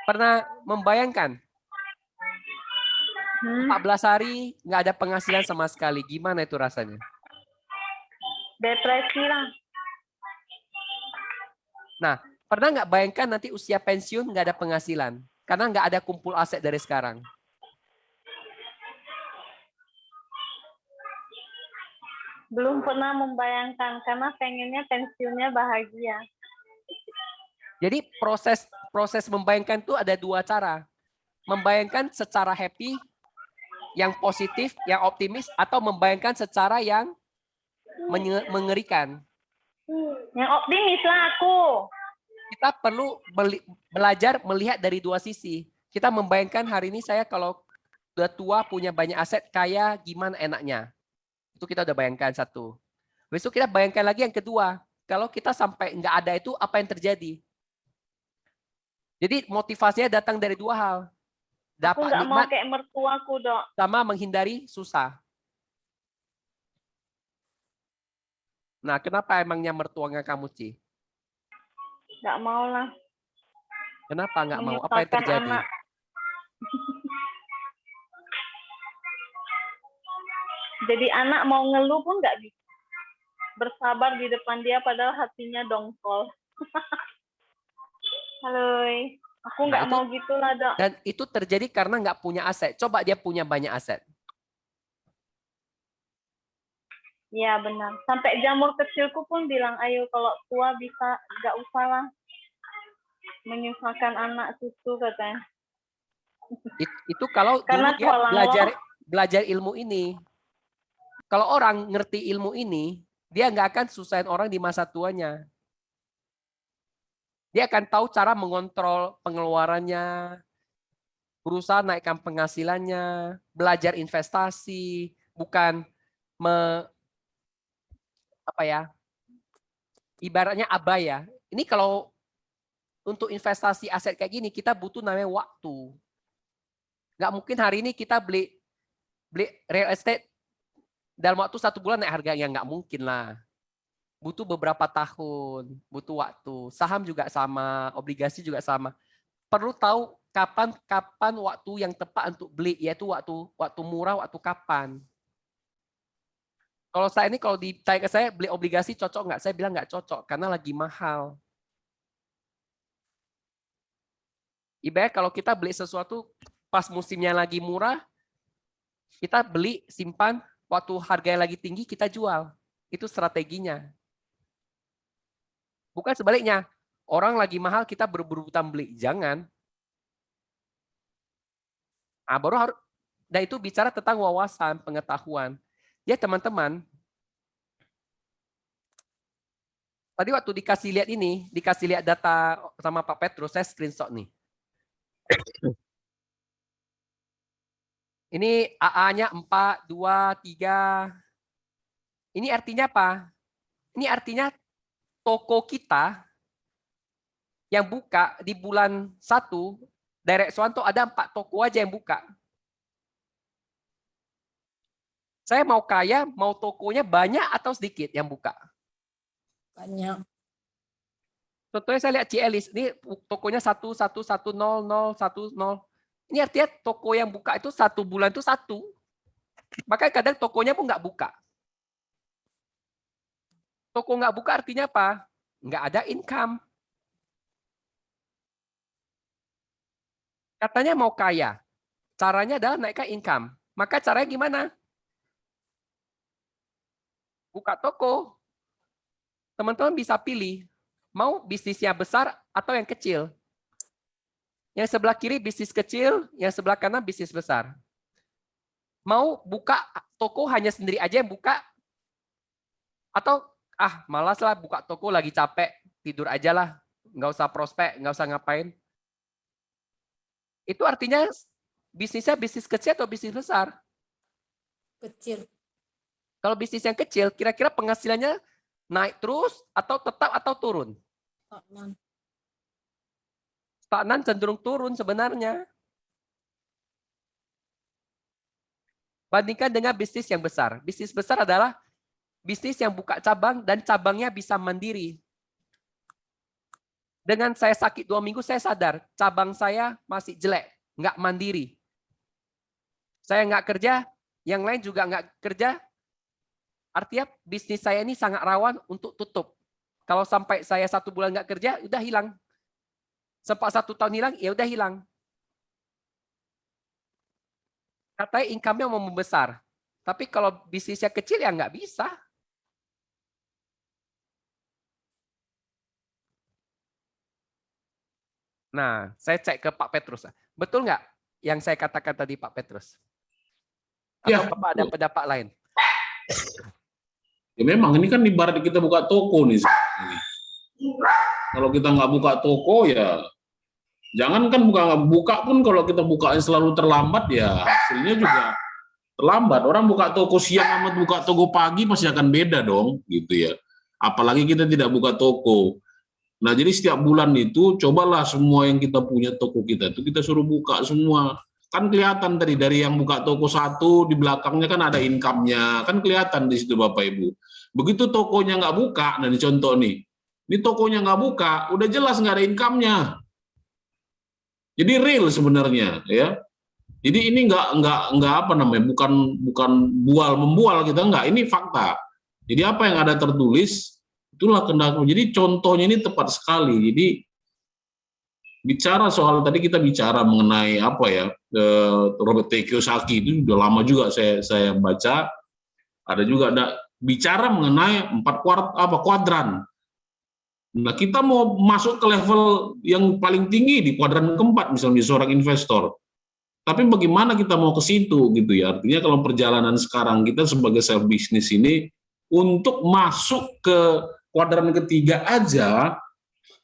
Pernah membayangkan 14 hari nggak ada penghasilan sama sekali. Gimana itu rasanya? Depresi lah. Nah, pernah nggak bayangkan nanti usia pensiun nggak ada penghasilan? Karena nggak ada kumpul aset dari sekarang. Belum pernah membayangkan karena pengennya pensiunnya bahagia. Jadi proses membayangkan itu ada 2 cara. Membayangkan secara happy, yang positif, yang optimis, atau membayangkan secara yang mengerikan. Yang optimis lah aku. Kita perlu belajar melihat dari 2 sisi. Kita membayangkan hari ini saya kalau udah tua punya banyak aset kaya gimana enaknya. Itu kita udah bayangkan satu. Besok kita bayangkan lagi yang kedua. Kalau kita sampai nggak ada itu apa yang terjadi? Jadi motivasinya datang dari 2 hal. Aku Dapat nggak mau nikmat kayak mertuaku, Dok. sama menghindari susah. Nah, kenapa emangnya mertuanya kamu, Ci? Nggak mau lah. Kenapa nggak mau? Apa yang Menyusahkan terjadi? anak. Jadi anak mau ngeluh pun nggak bisa. Bersabar di depan dia padahal hatinya dongkol. Halo, aku nggak mau gitulah, Dok. Dan itu terjadi karena nggak punya aset. Coba dia punya banyak aset. Iya benar. Sampai jamur kecilku pun bilang, ayo kalau tua bisa nggak usah lah menyusahkan anak susu katanya. Itu kalau Karena dulu dia tualang belajar ilmu ini. Kalau orang ngerti ilmu ini, dia nggak akan susahin orang di masa tuanya. Dia akan tahu cara mengontrol pengeluarannya, berusaha naikkan penghasilannya, belajar investasi, bukan ibaratnya abai ya. Ini kalau untuk investasi aset kayak gini kita butuh namanya waktu. Nggak mungkin hari ini kita beli real estate dalam waktu 1 bulan naik harganya, nggak mungkin lah. Butuh beberapa tahun, butuh waktu. Saham juga sama, obligasi juga sama. Perlu tahu kapan waktu yang tepat untuk beli, yaitu waktu murah, waktu kapan. Kalau saya ini kalau ditanya ke saya beli obligasi cocok nggak? Saya bilang nggak cocok karena lagi mahal. Ibarat kalau kita beli sesuatu pas musimnya lagi murah, kita beli, simpan, waktu harganya lagi tinggi kita jual. Itu strateginya. Bukan sebaliknya. Orang lagi mahal kita berebut-rebutan beli. Jangan. Nah, baru harus, dan itu bicara tentang wawasan, pengetahuan. Ya teman-teman, Tadi waktu dikasih lihat data sama Pak Petrus, saya screenshot nih. Ini AA-nya 4, 2, 3. Ini artinya apa? Ini artinya toko kita yang buka di bulan 1, Direct Suwanto ada 4 toko aja yang buka. Saya mau kaya, mau tokonya banyak atau sedikit yang buka? Banyak. Contohnya saya lihat Cielis, ini tokonya 1, 1, 1, 0, 0, 1, 0. Ini artinya toko yang buka itu 1 bulan itu 1. Makanya kadang tokonya pun nggak buka. Toko nggak buka artinya apa? Nggak ada income. Katanya mau kaya. Caranya adalah naikkan income. Maka caranya gimana? Buka toko. Teman-teman bisa pilih. Mau bisnisnya besar atau yang kecil. Yang sebelah kiri bisnis kecil, yang sebelah kanan bisnis besar. Mau buka toko hanya sendiri aja yang buka? Atau malas lah buka toko lagi capek, tidur aja lah. Nggak usah prospek, nggak usah ngapain. Itu artinya bisnisnya bisnis kecil atau bisnis besar? Kecil. Kalau bisnis yang kecil, kira-kira penghasilannya naik terus atau tetap atau turun? Stagnan. Stagnan cenderung turun sebenarnya. Bandingkan dengan bisnis yang besar. Bisnis besar adalah bisnis yang buka cabang dan cabangnya bisa mandiri. Dengan saya sakit 2 minggu, saya sadar cabang saya masih jelek, nggak mandiri. Saya nggak kerja, yang lain juga nggak kerja. Artinya bisnis saya ini sangat rawan untuk tutup. Kalau sampai saya 1 bulan nggak kerja, udah hilang. Sempat 1 tahun hilang, ya udah hilang. Katanya income-nya mau membesar. Tapi kalau bisnisnya kecil ya nggak bisa. Nah, saya cek ke Pak Petrus. Betul nggak yang saya katakan tadi Pak Petrus? Atau Ya, Bapak ada pendapat lain? Ya memang ini kan ibarat kita buka toko nih. Kalau kita nggak buka toko ya jangankan buka pun kalau kita buka selalu terlambat ya hasilnya juga terlambat. Orang buka toko siang sama buka toko pagi pasti akan beda dong gitu ya. Apalagi kita tidak buka toko. Nah jadi setiap bulan itu cobalah semua yang kita punya toko kita itu kita suruh buka semua. Kan kelihatan tadi dari yang buka toko 1 di belakangnya kan ada income-nya. Kan kelihatan di situ Bapak Ibu. Begitu tokonya nggak buka, nah ini contoh nih. Ini tokonya nggak buka, udah jelas nggak ada income-nya. Jadi real sebenarnya ya. Jadi ini nggak apa namanya, bukan membual kita nggak. Ini fakta. Jadi apa yang ada tertulis itulah kehendak. Jadi contohnya ini tepat sekali. Jadi bicara soal tadi kita bicara mengenai apa ya, Robert T. Kiyosaki itu sudah lama juga saya baca. Ada juga bicara mengenai 4 kuadran. Nah kita mau masuk ke level yang paling tinggi di kuadran keempat misalnya seorang investor. Tapi bagaimana kita mau ke situ gitu ya? Artinya kalau perjalanan sekarang kita sebagai self business ini untuk masuk ke kuadran ketiga aja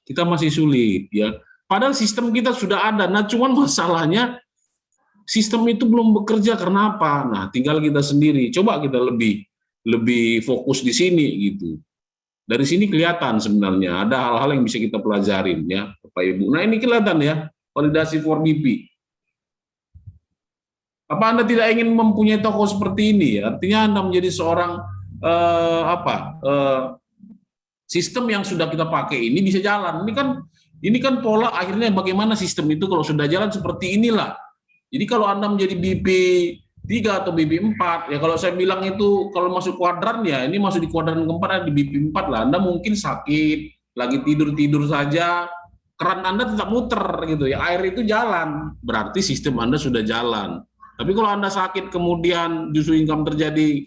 kita masih sulit ya. Padahal sistem kita sudah ada. Nah, cuman masalahnya sistem itu belum bekerja karena apa? Nah, tinggal kita sendiri. Coba kita lebih fokus di sini gitu. Dari sini kelihatan sebenarnya ada hal-hal yang bisa kita pelajarin ya, Bapak Ibu. Nah, ini kelihatan ya, validasi 4BP. Apa Anda tidak ingin mempunyai toko seperti ini? Artinya Anda menjadi seorang sistem yang sudah kita pakai ini bisa jalan. Ini kan pola akhirnya bagaimana sistem itu kalau sudah jalan seperti inilah. Jadi kalau Anda menjadi BP 3 atau BP 4, ya kalau saya bilang itu kalau masuk kuadran ya ini masuk di kuadran keempat di BP 4 lah. Anda mungkin sakit, lagi tidur saja, keran Anda tetap muter gitu ya, air itu jalan, berarti sistem Anda sudah jalan. Tapi kalau Anda sakit kemudian justru income terjadi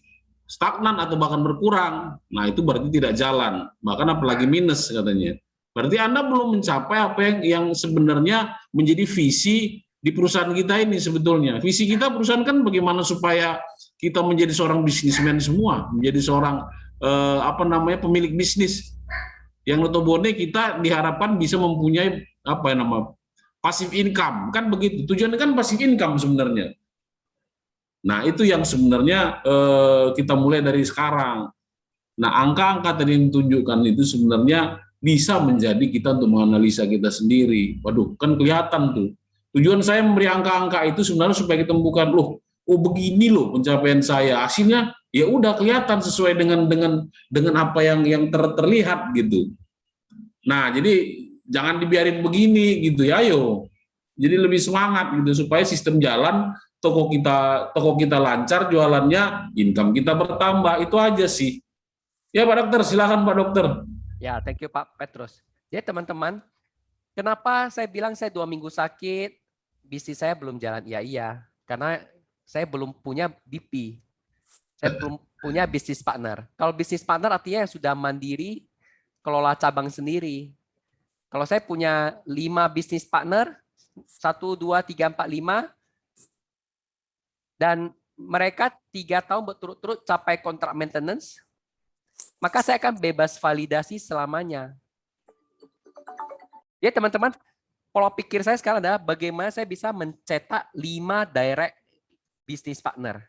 stagnan atau bahkan berkurang, nah itu berarti tidak jalan, bahkan apalagi minus katanya. Berarti Anda belum mencapai apa yang sebenarnya menjadi visi di perusahaan kita ini sebetulnya. Visi kita perusahaan kan bagaimana supaya kita menjadi seorang bisnismen semua, menjadi seorang pemilik bisnis. Yang notabene kita diharapkan bisa mempunyai apa yang nama passive income, kan begitu. Tujuannya kan passive income sebenarnya. Nah, itu yang sebenarnya kita mulai dari sekarang. Nah, angka-angka tadi yang ditunjukkan itu sebenarnya bisa menjadi kita untuk menganalisa kita sendiri. Waduh, kan kelihatan tuh. Tujuan saya memberi angka-angka itu sebenarnya supaya kita bukan, oh begini loh pencapaian saya. Hasilnya ya udah kelihatan sesuai dengan apa yang terlihat gitu. Nah, jadi jangan dibiarin begini gitu ya, ayo. Jadi lebih semangat gitu supaya sistem jalan, toko kita lancar jualannya, income kita bertambah, itu aja sih. Ya Pak Dokter, silakan Pak Dokter. Ya, thank you Pak Petrus. Jadi teman-teman, kenapa saya bilang saya 2 minggu sakit, bisnis saya belum jalan? Ya iya, karena saya belum punya BP. Saya belum punya bisnis partner. Kalau bisnis partner artinya yang sudah mandiri, kelola cabang sendiri. Kalau saya punya 5 bisnis partner, 1, 2, 3, 4, 5, dan mereka 3 tahun berturut-turut capai kontrak maintenance, maka saya akan bebas validasi selamanya. Jadi teman-teman, pola pikir saya sekarang adalah bagaimana saya bisa mencetak 5 direct business partner.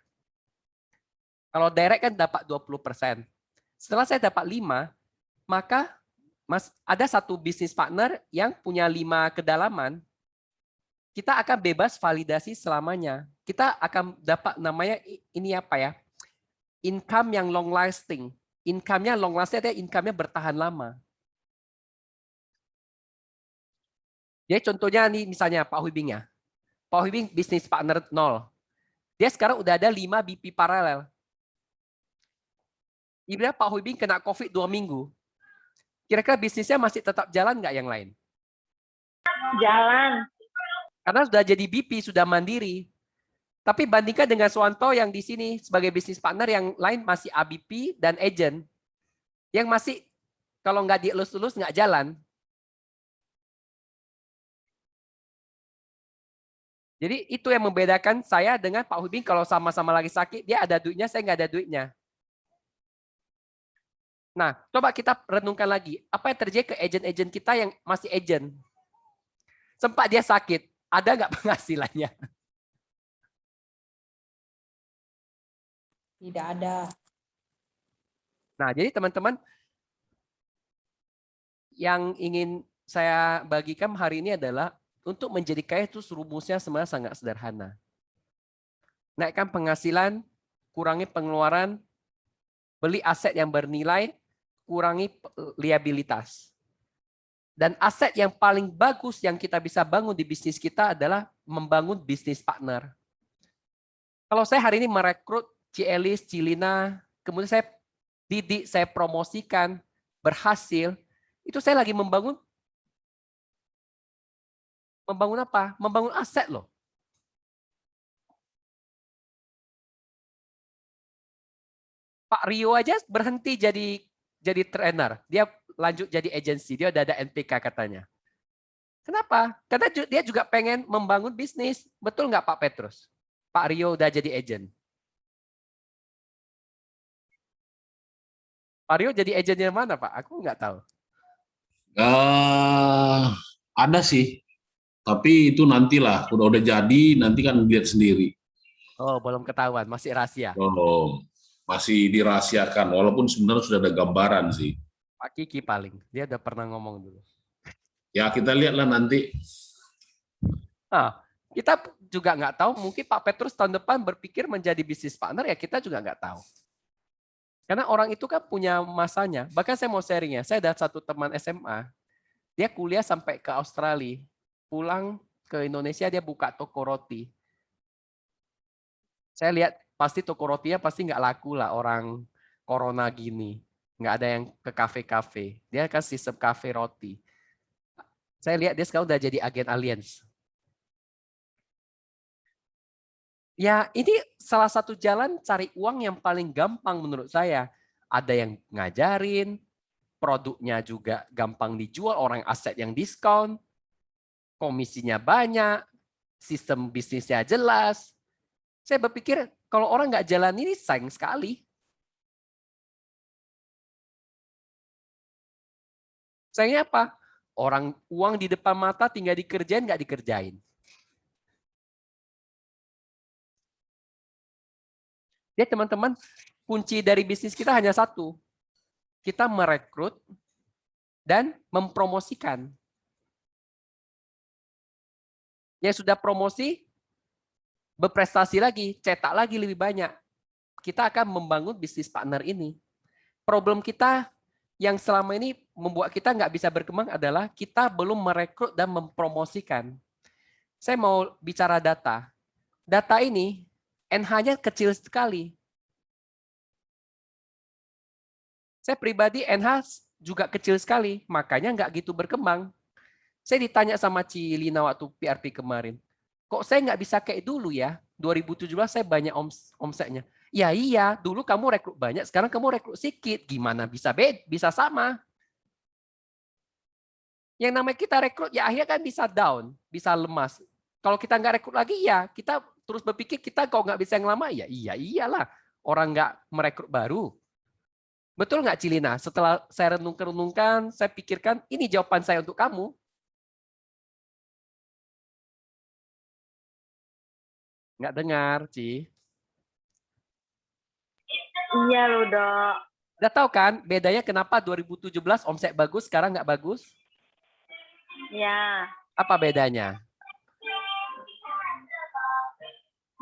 Kalau direct kan dapat 20%. Setelah saya dapat 5, maka ada 1 business partner yang punya 5 kedalaman, kita akan bebas validasi selamanya. Kita akan dapat namanya ini apa ya? Income yang long lasting. Income-nya long lasting adalah income-nya bertahan lama. Jadi contohnya nih misalnya Pak Huibing ya. Pak Huibing bisnis partner 0. Dia sekarang udah ada 5 BP paralel. Ibarat Pak Huibing kena COVID 2 minggu. Kira-kira bisnisnya masih tetap jalan nggak yang lain? Jalan. Karena sudah jadi BP, sudah mandiri. Tapi bandingkan dengan Suwanto yang di sini sebagai bisnis partner yang lain masih ABP dan agent. Yang masih kalau nggak dielus-elus nggak jalan. Jadi itu yang membedakan saya dengan Pak Huibing. Kalau sama-sama lagi sakit, dia ada duitnya, saya nggak ada duitnya. Nah, coba kita renungkan lagi. Apa yang terjadi ke agent-agent kita yang masih agent? Sempat dia sakit, ada nggak penghasilannya? Tidak ada. Nah, jadi teman-teman, yang ingin saya bagikan hari ini adalah untuk menjadi kaya itu rumusnya sebenarnya sangat sederhana. Naikkan penghasilan, kurangi pengeluaran, beli aset yang bernilai, kurangi liabilitas. Dan aset yang paling bagus yang kita bisa bangun di bisnis kita adalah membangun bisnis partner. Kalau saya hari ini merekrut Cielis, Cilina, kemudian saya didik, saya promosikan, berhasil, itu saya lagi membangun apa? Membangun aset loh. Pak Rio aja berhenti jadi trainer. Dia lanjut jadi agensi. Dia udah ada NPK katanya. Kenapa? Karena dia juga pengen membangun bisnis. Betul nggak Pak Petrus? Pak Rio udah jadi agent. Pak Rio jadi agentnya mana Pak? Aku nggak tahu. Ada sih. Tapi itu nantilah, udah jadi, nanti kan lihat sendiri. Oh, belum ketahuan, masih rahasia. Oh, masih dirahasiakan, walaupun sebenarnya sudah ada gambaran sih. Pak Kiki paling, dia udah pernah ngomong dulu. Ya kita lihatlah nanti. Nah, kita juga nggak tahu, mungkin Pak Petrus tahun depan berpikir menjadi bisnis partner, ya kita juga nggak tahu. Karena orang itu kan punya masanya. Bahkan saya mau sharing ya, saya ada satu teman SMA, dia kuliah sampai ke Australia, pulang ke Indonesia dia buka toko roti. Saya lihat pasti toko rotinya pasti nggak laku lah orang corona gini. Nggak ada yang ke kafe-kafe. Dia kan sistem kafe roti. Saya lihat dia sekarang udah jadi agen Allianz. Ya ini salah satu jalan cari uang yang paling gampang menurut saya. Ada yang ngajarin, produknya juga gampang dijual, orang aset yang diskon, komisinya banyak, sistem bisnisnya jelas. Saya berpikir kalau orang nggak jalan ini sayang sekali. Sayangnya apa? Orang uang di depan mata tinggal dikerjain, nggak dikerjain. Ya teman-teman, kunci dari bisnis kita hanya satu. Kita merekrut dan mempromosikan. Yang sudah promosi, berprestasi lagi, cetak lagi lebih banyak. Kita akan membangun bisnis partner ini. Problem kita yang selama ini membuat kita nggak bisa berkembang adalah kita belum merekrut dan mempromosikan. Saya mau bicara data. Data ini NH-nya kecil sekali. Saya pribadi NH juga kecil sekali, makanya nggak gitu berkembang. Saya ditanya sama Cilina waktu PRP kemarin, kok saya nggak bisa kayak dulu ya? 2017 saya banyak omsetnya. Ya iya, dulu kamu rekrut banyak, sekarang kamu rekrut sedikit. Gimana bisa bisa sama? Yang namanya kita rekrut, ya akhirnya kan bisa down, bisa lemas. Kalau kita nggak rekrut lagi, ya kita terus berpikir kita kok nggak bisa yang lama, ya iyalah. Orang nggak merekrut baru. Betul nggak Cilina? Setelah saya renungkan, saya pikirkan, ini jawaban saya untuk kamu. Nggak dengar, Ci. Iya loh, Dok. Udah tahu kan bedanya kenapa 2017 omset bagus, sekarang nggak bagus? Ya, Apa bedanya?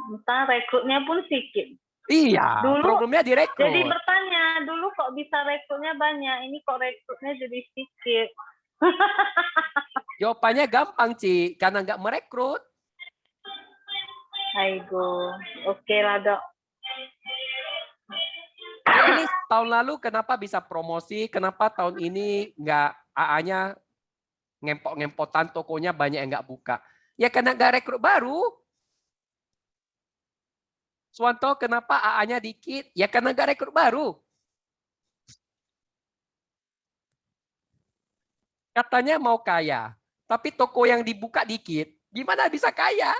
entah rekrutnya pun sedikit. Iya, Dulu problemnya direkrut. jadi bertanya, dulu kok bisa rekrutnya banyak, ini kok rekrutnya jadi sedikit. Jawabannya gampang, Ci. Karena nggak merekrut. Aigo, oke lah, Dok. Jadi tahun lalu kenapa bisa promosi? Kenapa tahun ini nggak AA-nya ngempot-ngempotan, tokonya banyak yang nggak buka? Ya karena nggak rekrut baru. Suwanto, kenapa AA-nya dikit? Ya karena nggak rekrut baru. Katanya mau kaya, tapi toko yang dibuka dikit. Gimana bisa kaya?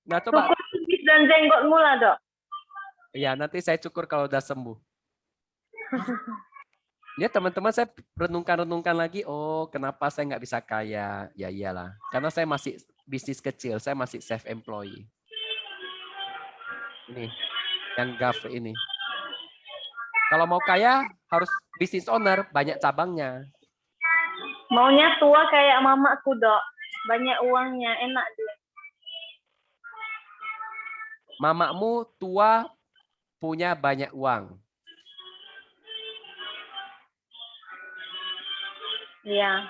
Nah, coba. Cukur kumis dan jenggotmu lah, Dok. Ya, nanti saya cukur kalau udah sembuh. Ya, teman-teman, saya renungkan lagi, oh, kenapa saya nggak bisa kaya? Ya iyalah, karena saya masih bisnis kecil, saya masih self-employed. Ini, yang GAF ini. Kalau mau kaya, harus business owner, banyak cabangnya. Maunya tua kayak mamaku, Dok. Banyak uangnya, enak dia. Mamamu tua, punya banyak uang. Iya.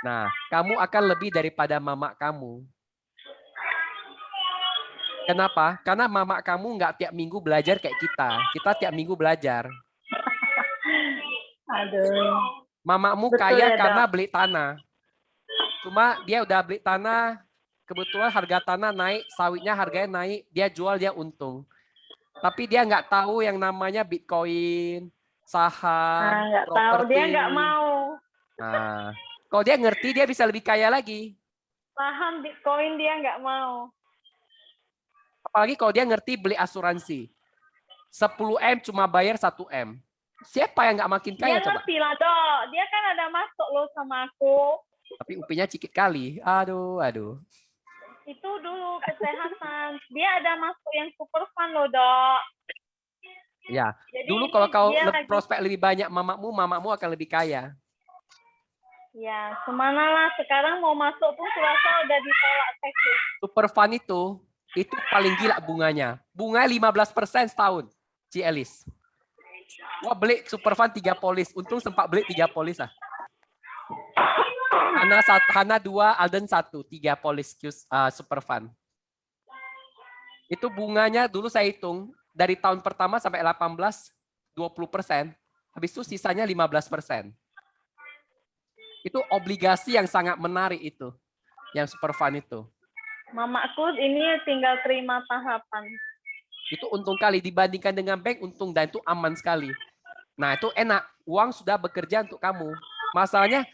Nah, kamu akan lebih daripada mama kamu. Kenapa? Karena mama kamu nggak tiap minggu belajar kayak kita. Kita tiap minggu belajar. Aduh. Mamamu Betul kaya ya, karena Dok. beli tanah. Cuma dia udah beli tanah, kebetulan harga tanah naik, sawitnya harganya naik, dia jual, dia untung. Tapi dia nggak tahu yang namanya Bitcoin, saham, Nggak tahu. properti. Dia nggak mau. Nah, kalau dia ngerti, dia bisa lebih kaya lagi. Paham Bitcoin dia nggak mau. Apalagi kalau dia ngerti beli asuransi. 10M cuma bayar 1M. Siapa yang nggak makin kaya Dia coba? ngerti lah, Dok. Dia kan ada masuk loh sama aku. Tapi UP-nya sedikit kali. Aduh. Itu dulu kesehatan. Dia ada masuk yang super fun loh, Dok. Ya, Jadi dulu kalau kau dia lagi- prospek lebih banyak mamamu akan lebih kaya. Ya, kemana lah. Sekarang mau masuk pun kurasa udah ditolak teknis. Super fun itu paling gila bunganya. Bunga 15% setahun, Ci Elis. Wah, beli super fun 3 polis. Untung sempat beli 3 polis ah. Hana 2, Alden 1, 3 polis super fun. Itu bunganya dulu saya hitung dari tahun pertama sampai 18, 20%. Habis itu sisanya 15%. Itu obligasi yang sangat menarik itu. Yang super fun itu. Mamaku ini tinggal terima tahapan. Itu untung kali dibandingkan dengan bank, untung dan itu aman sekali. Nah, itu enak. Uang sudah bekerja untuk kamu. Masalahnya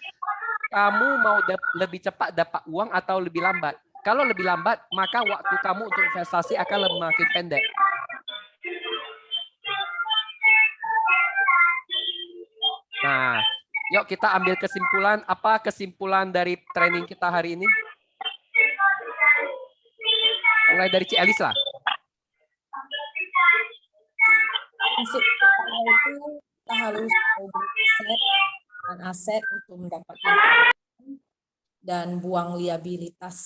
kamu mau lebih cepat dapat uang atau lebih lambat. Kalau lebih lambat, maka waktu kamu untuk investasi akan makin pendek. Nah, yuk kita ambil kesimpulan. Apa kesimpulan dari training kita hari ini? Mulai dari Ci Elis lah. Prinsip utama itu kita harus membeli aset dan aset untuk mendapatkan dan buang liabilitas.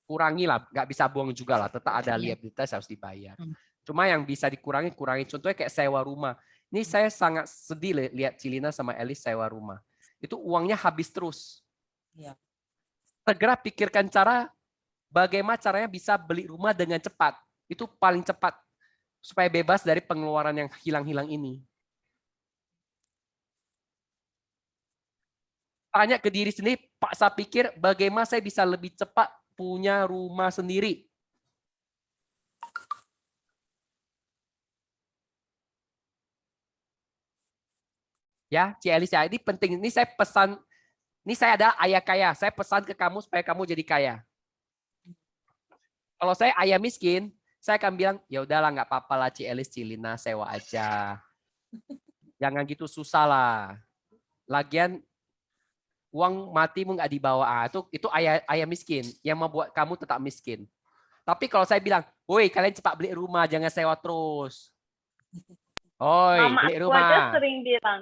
Kurangi lah, nggak bisa buang juga lah. Tetap ada liabilitas harus dibayar. Cuma yang bisa dikurangi, kurangi. Contohnya kayak sewa rumah. Ini saya sangat sedih lihat Cilina sama Elis sewa rumah. Itu uangnya habis terus. Ya. Segera pikirkan cara bagaimana caranya bisa beli rumah dengan cepat. Itu paling cepat. Supaya bebas dari pengeluaran yang hilang-hilang ini. Tanya ke diri sendiri, Pak, saya pikir bagaimana saya bisa lebih cepat punya rumah sendiri. Ya, Ci Elis, ya, ini penting. Ini saya pesan, ini saya adalah ayah kaya. Saya pesan ke kamu supaya kamu jadi kaya. Kalau saya ayah miskin, saya akan bilang, ya udahlah nggak apa-apa lah Ci Elis, Cilina sewa aja. Jangan gitu susah lah. Lagian uang matimu nggak dibawa. Itu ayah miskin yang membuat kamu tetap miskin. Tapi kalau saya bilang, woi kalian cepat beli rumah, jangan sewa terus. Oi, Mama beli aku aja rumah. sering bilang,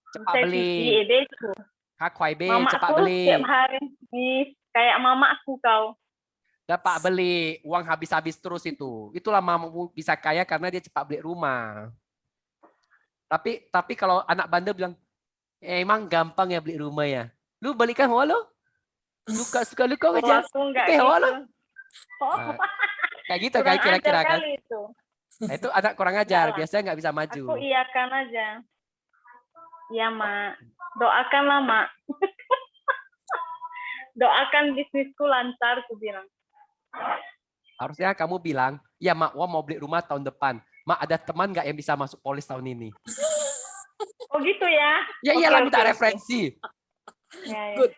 Cepat saya beli. itu. Kak Kwai Be, Mama cepat aku beli. setiap hari kayak mama aku kau. Dapat beli, uang habis-habis terus itu. Itulah mamamu bisa kaya karena dia cepat beli rumah. Tapi kalau anak bandel bilang, emang gampang ya beli rumah ya. Lu balikan hawa lu. Suka lu kau Kalau aja. aku enggak Hawa lu. gitu. Oh, Nah, kayak gitu kurang kayak kira-kira ajar kan. kali itu. Nah, itu anak kurang ajar, Enggak lah. biasanya nggak bisa maju. Aku iyakan aja. Iya, Mak. Doakanlah, Mak. Doakan bisnisku lancar, aku bilang. Harusnya kamu bilang, ya Mak, Wah mau beli rumah tahun depan. Mak, ada teman nggak yang bisa masuk polis tahun ini? Oh gitu ya? Ya Oke, iyalah oke, minta oke. referensi. Ya, ya. Good.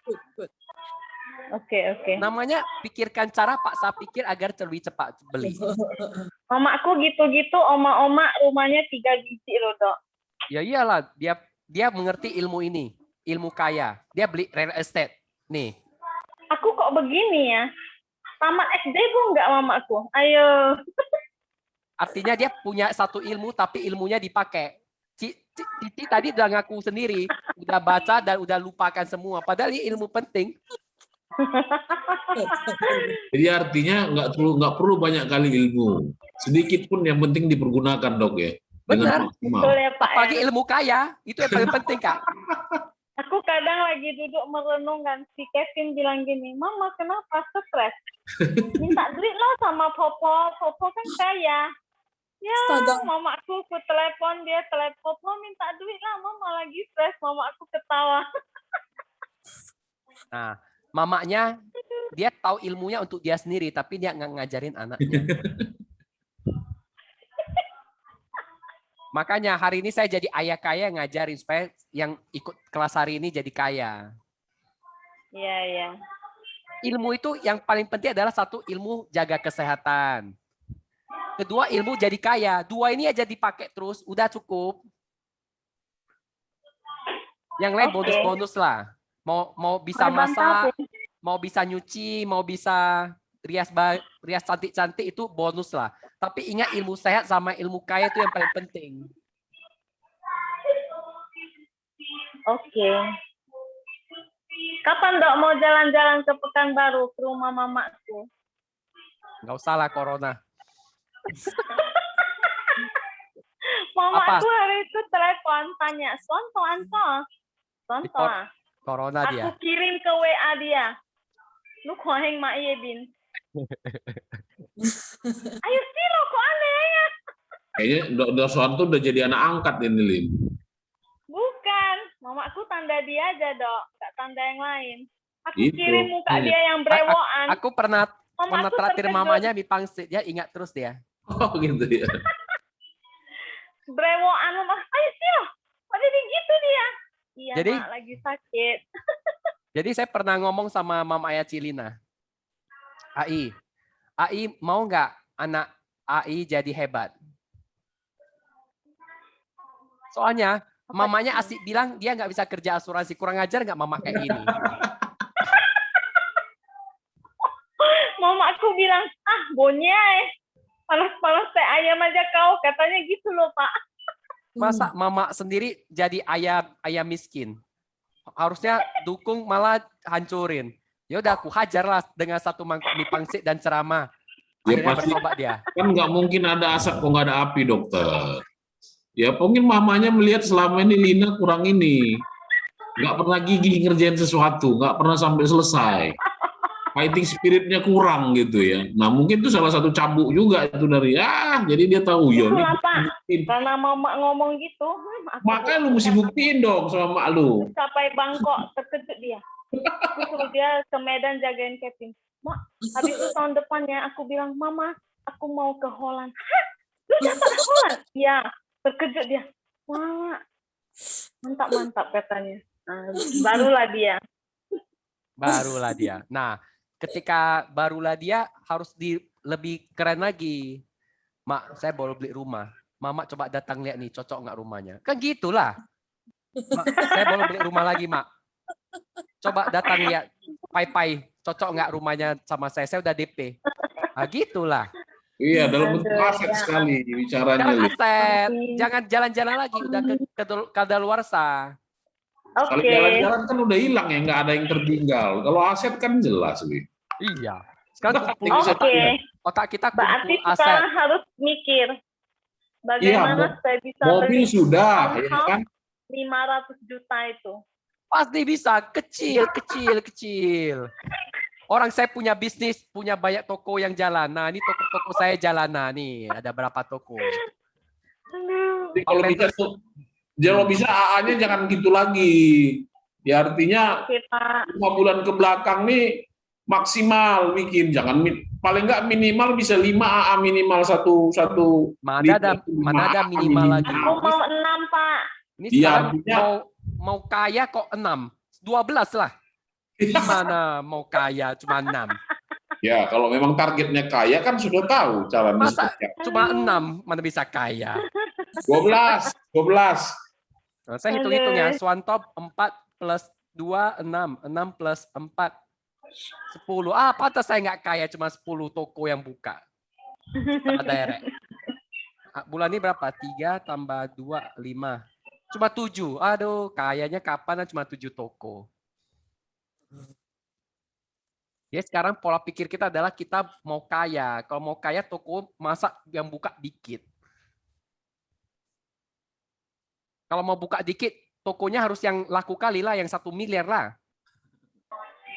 Oke. Namanya pikirkan cara Pak saya pikir agar lebih cepat beli. Mamaku gitu-gitu, oma-oma rumahnya 3 biji loh, Dok. Ya iyalah, dia mengerti ilmu ini, ilmu kaya. Dia beli real estate. Nih, Aku kok begini ya? Tamat SD bu enggak mamaku? Ayo. artinya dia punya satu ilmu tapi ilmunya dipakai. Titi tadi udah ngaku sendiri, udah baca dan udah lupakan semua. Padahal ini ilmu penting. Jadi artinya nggak perlu banyak kali ilmu. Sedikit pun yang penting dipergunakan, Dok ya. Benar. Dengan maksimal. Betul ya Pak. Apalagi Ya. ilmu kaya, itu yang paling penting Kak. Aku kadang lagi duduk merenung kan, si Kevin bilang gini, Mama kenapa stres? Minta duit lo sama Popo, Popo kan kaya. Ya, Astaga. mama aku telepon, dia telepon, Popo minta duit lah, Mama lagi stres, mama aku ketawa. Nah, mamanya dia tahu ilmunya untuk dia sendiri, tapi dia nggak ngajarin anaknya. Makanya hari ini saya jadi ayah kaya ngajarin supaya yang ikut kelas hari ini jadi kaya. Iya. Ilmu itu yang paling penting adalah satu, ilmu jaga kesehatan. Kedua, ilmu jadi kaya. Dua ini aja dipakai terus, udah cukup. Yang lain Oke. bonus-bonus lah. Mau bisa masak, mau bisa nyuci, mau bisa rias cantik-cantik itu bonus lah. Tapi ingat ilmu sehat sama ilmu kaya itu yang paling penting. Oke. Kapan Dok mau jalan-jalan ke Pekanbaru ke rumah mamaku? Nggak usah lah corona. Mamaku hari itu telepon tanya, Sonto. Corona dia. Aku kirim ke WA dia. Lu koheng mak iya bin. Ayo sih lo kok aneh ya? Kayaknya Dok Suwanto udah jadi anak angkat ini, Lim. Bukan, mamaku tanda dia aja Dok, nggak tanda yang lain. Aku Itu. kirim muka dia yang brewoan. Aku pernah Mamaku traktir terkejut. mamanya di pangsit, dia ingat terus dia. Oh gitu ya. Brewoan mama, ayo sih lo, kok jadi gitu dia? Iya Jadi- mak, lagi sakit. Jadi saya pernah ngomong sama Mama Ayah Cilina. AI mau nggak anak AI jadi hebat? Soalnya Mamanya asik bilang dia nggak bisa kerja asuransi. Kurang ajar nggak mama kayak gini? Mama aku bilang, ah bonyai, panas-panas teh ayam aja kau, katanya gitu loh Pak. Masa mama sendiri jadi ayam miskin? Harusnya dukung malah hancurin. Ya udah aku hajarlah dengan satu mangkok mie pangsit dan ceramah. Ya Akhirnya pasti bertobat dia. kan nggak mungkin ada asap kok nggak ada api dokter. Ya mungkin mamanya melihat selama ini Lina kurang ini, nggak pernah gigih ngerjain sesuatu, nggak pernah sampai selesai. Fighting spiritnya kurang gitu ya. Nah mungkin itu salah satu cambuk juga itu dari jadi dia tahu ya. Itulah Pak, karena mama ngomong gitu, aku Makanya lu mesti buktiin dong sama mak lu. sampai Bangkok terkejut dia. Aku suruh dia ke Medan jagain Kevin. Mak, habis itu tahun depannya aku bilang, Mama, aku mau ke Holland. Hah? Lu dapat Holland? Iya, terkejut dia. Wah, mantap-mantap katanya. Nah, barulah dia. Barulah dia. Nah, ketika barulah dia harus lebih keren lagi. Mak, saya baru beli rumah. Mama coba datang lihat nih, cocok nggak rumahnya? Kan gitulah. Mak, saya baru beli rumah lagi, Mak. Coba datang lihat, pai-pai, cocok nggak rumahnya sama saya? Saya udah DP. Nah, gitulah. Iya, dalam bentuk aset sekali bicaranya. Jangan Li. aset, jangan jalan-jalan lagi, udah kadaluarsa. Kalau Oke. jalan-jalan kan udah hilang ya, nggak ada yang tertinggal. Kalau aset kan jelas, Li. Iya. Sekarang kumpul Oke. otak kita Berarti kumpul aset. sekarang harus mikir bagaimana saya bisa Mobil beli sudah, ya townhouse kan? 500 juta itu. Pasti bisa, kecil. Orang saya punya bisnis, punya banyak toko yang jalan. Nah, ini toko-toko saya jalan. Nah, nih ada berapa toko. Jadi kalau bisa AA-nya jangan gitu lagi. Ya artinya Oke, Pak. 5 bulan ke belakang nih maksimal bikin, jangan paling nggak minimal bisa 5 AA minimal satu. Mana ada minimal lagi. Aku mau 6, Pak. Ini Iya, sekarang artinya- mau kaya kok 6. 12 lah. Gimana mau kaya cuma 6? Ya, kalau memang targetnya kaya kan sudah tahu caranya. Masa seperti apa. cuma 6 mana bisa kaya? 12. Nah, saya hitung-hitung ya. Swantop 4 plus 2, 6. 6 plus 4, 10. Pantas saya nggak kaya, cuma 10 toko yang buka. Direct. Bulan ini berapa? 3 tambah 2, 5. Cuma 7. Aduh, kayaknya kapan cuma 7 toko. Ya, sekarang pola pikir kita adalah kita mau kaya. Kalau mau kaya, toko masa yang buka dikit. Kalau mau buka dikit, tokonya harus yang laku kali lah, yang 1 miliar lah.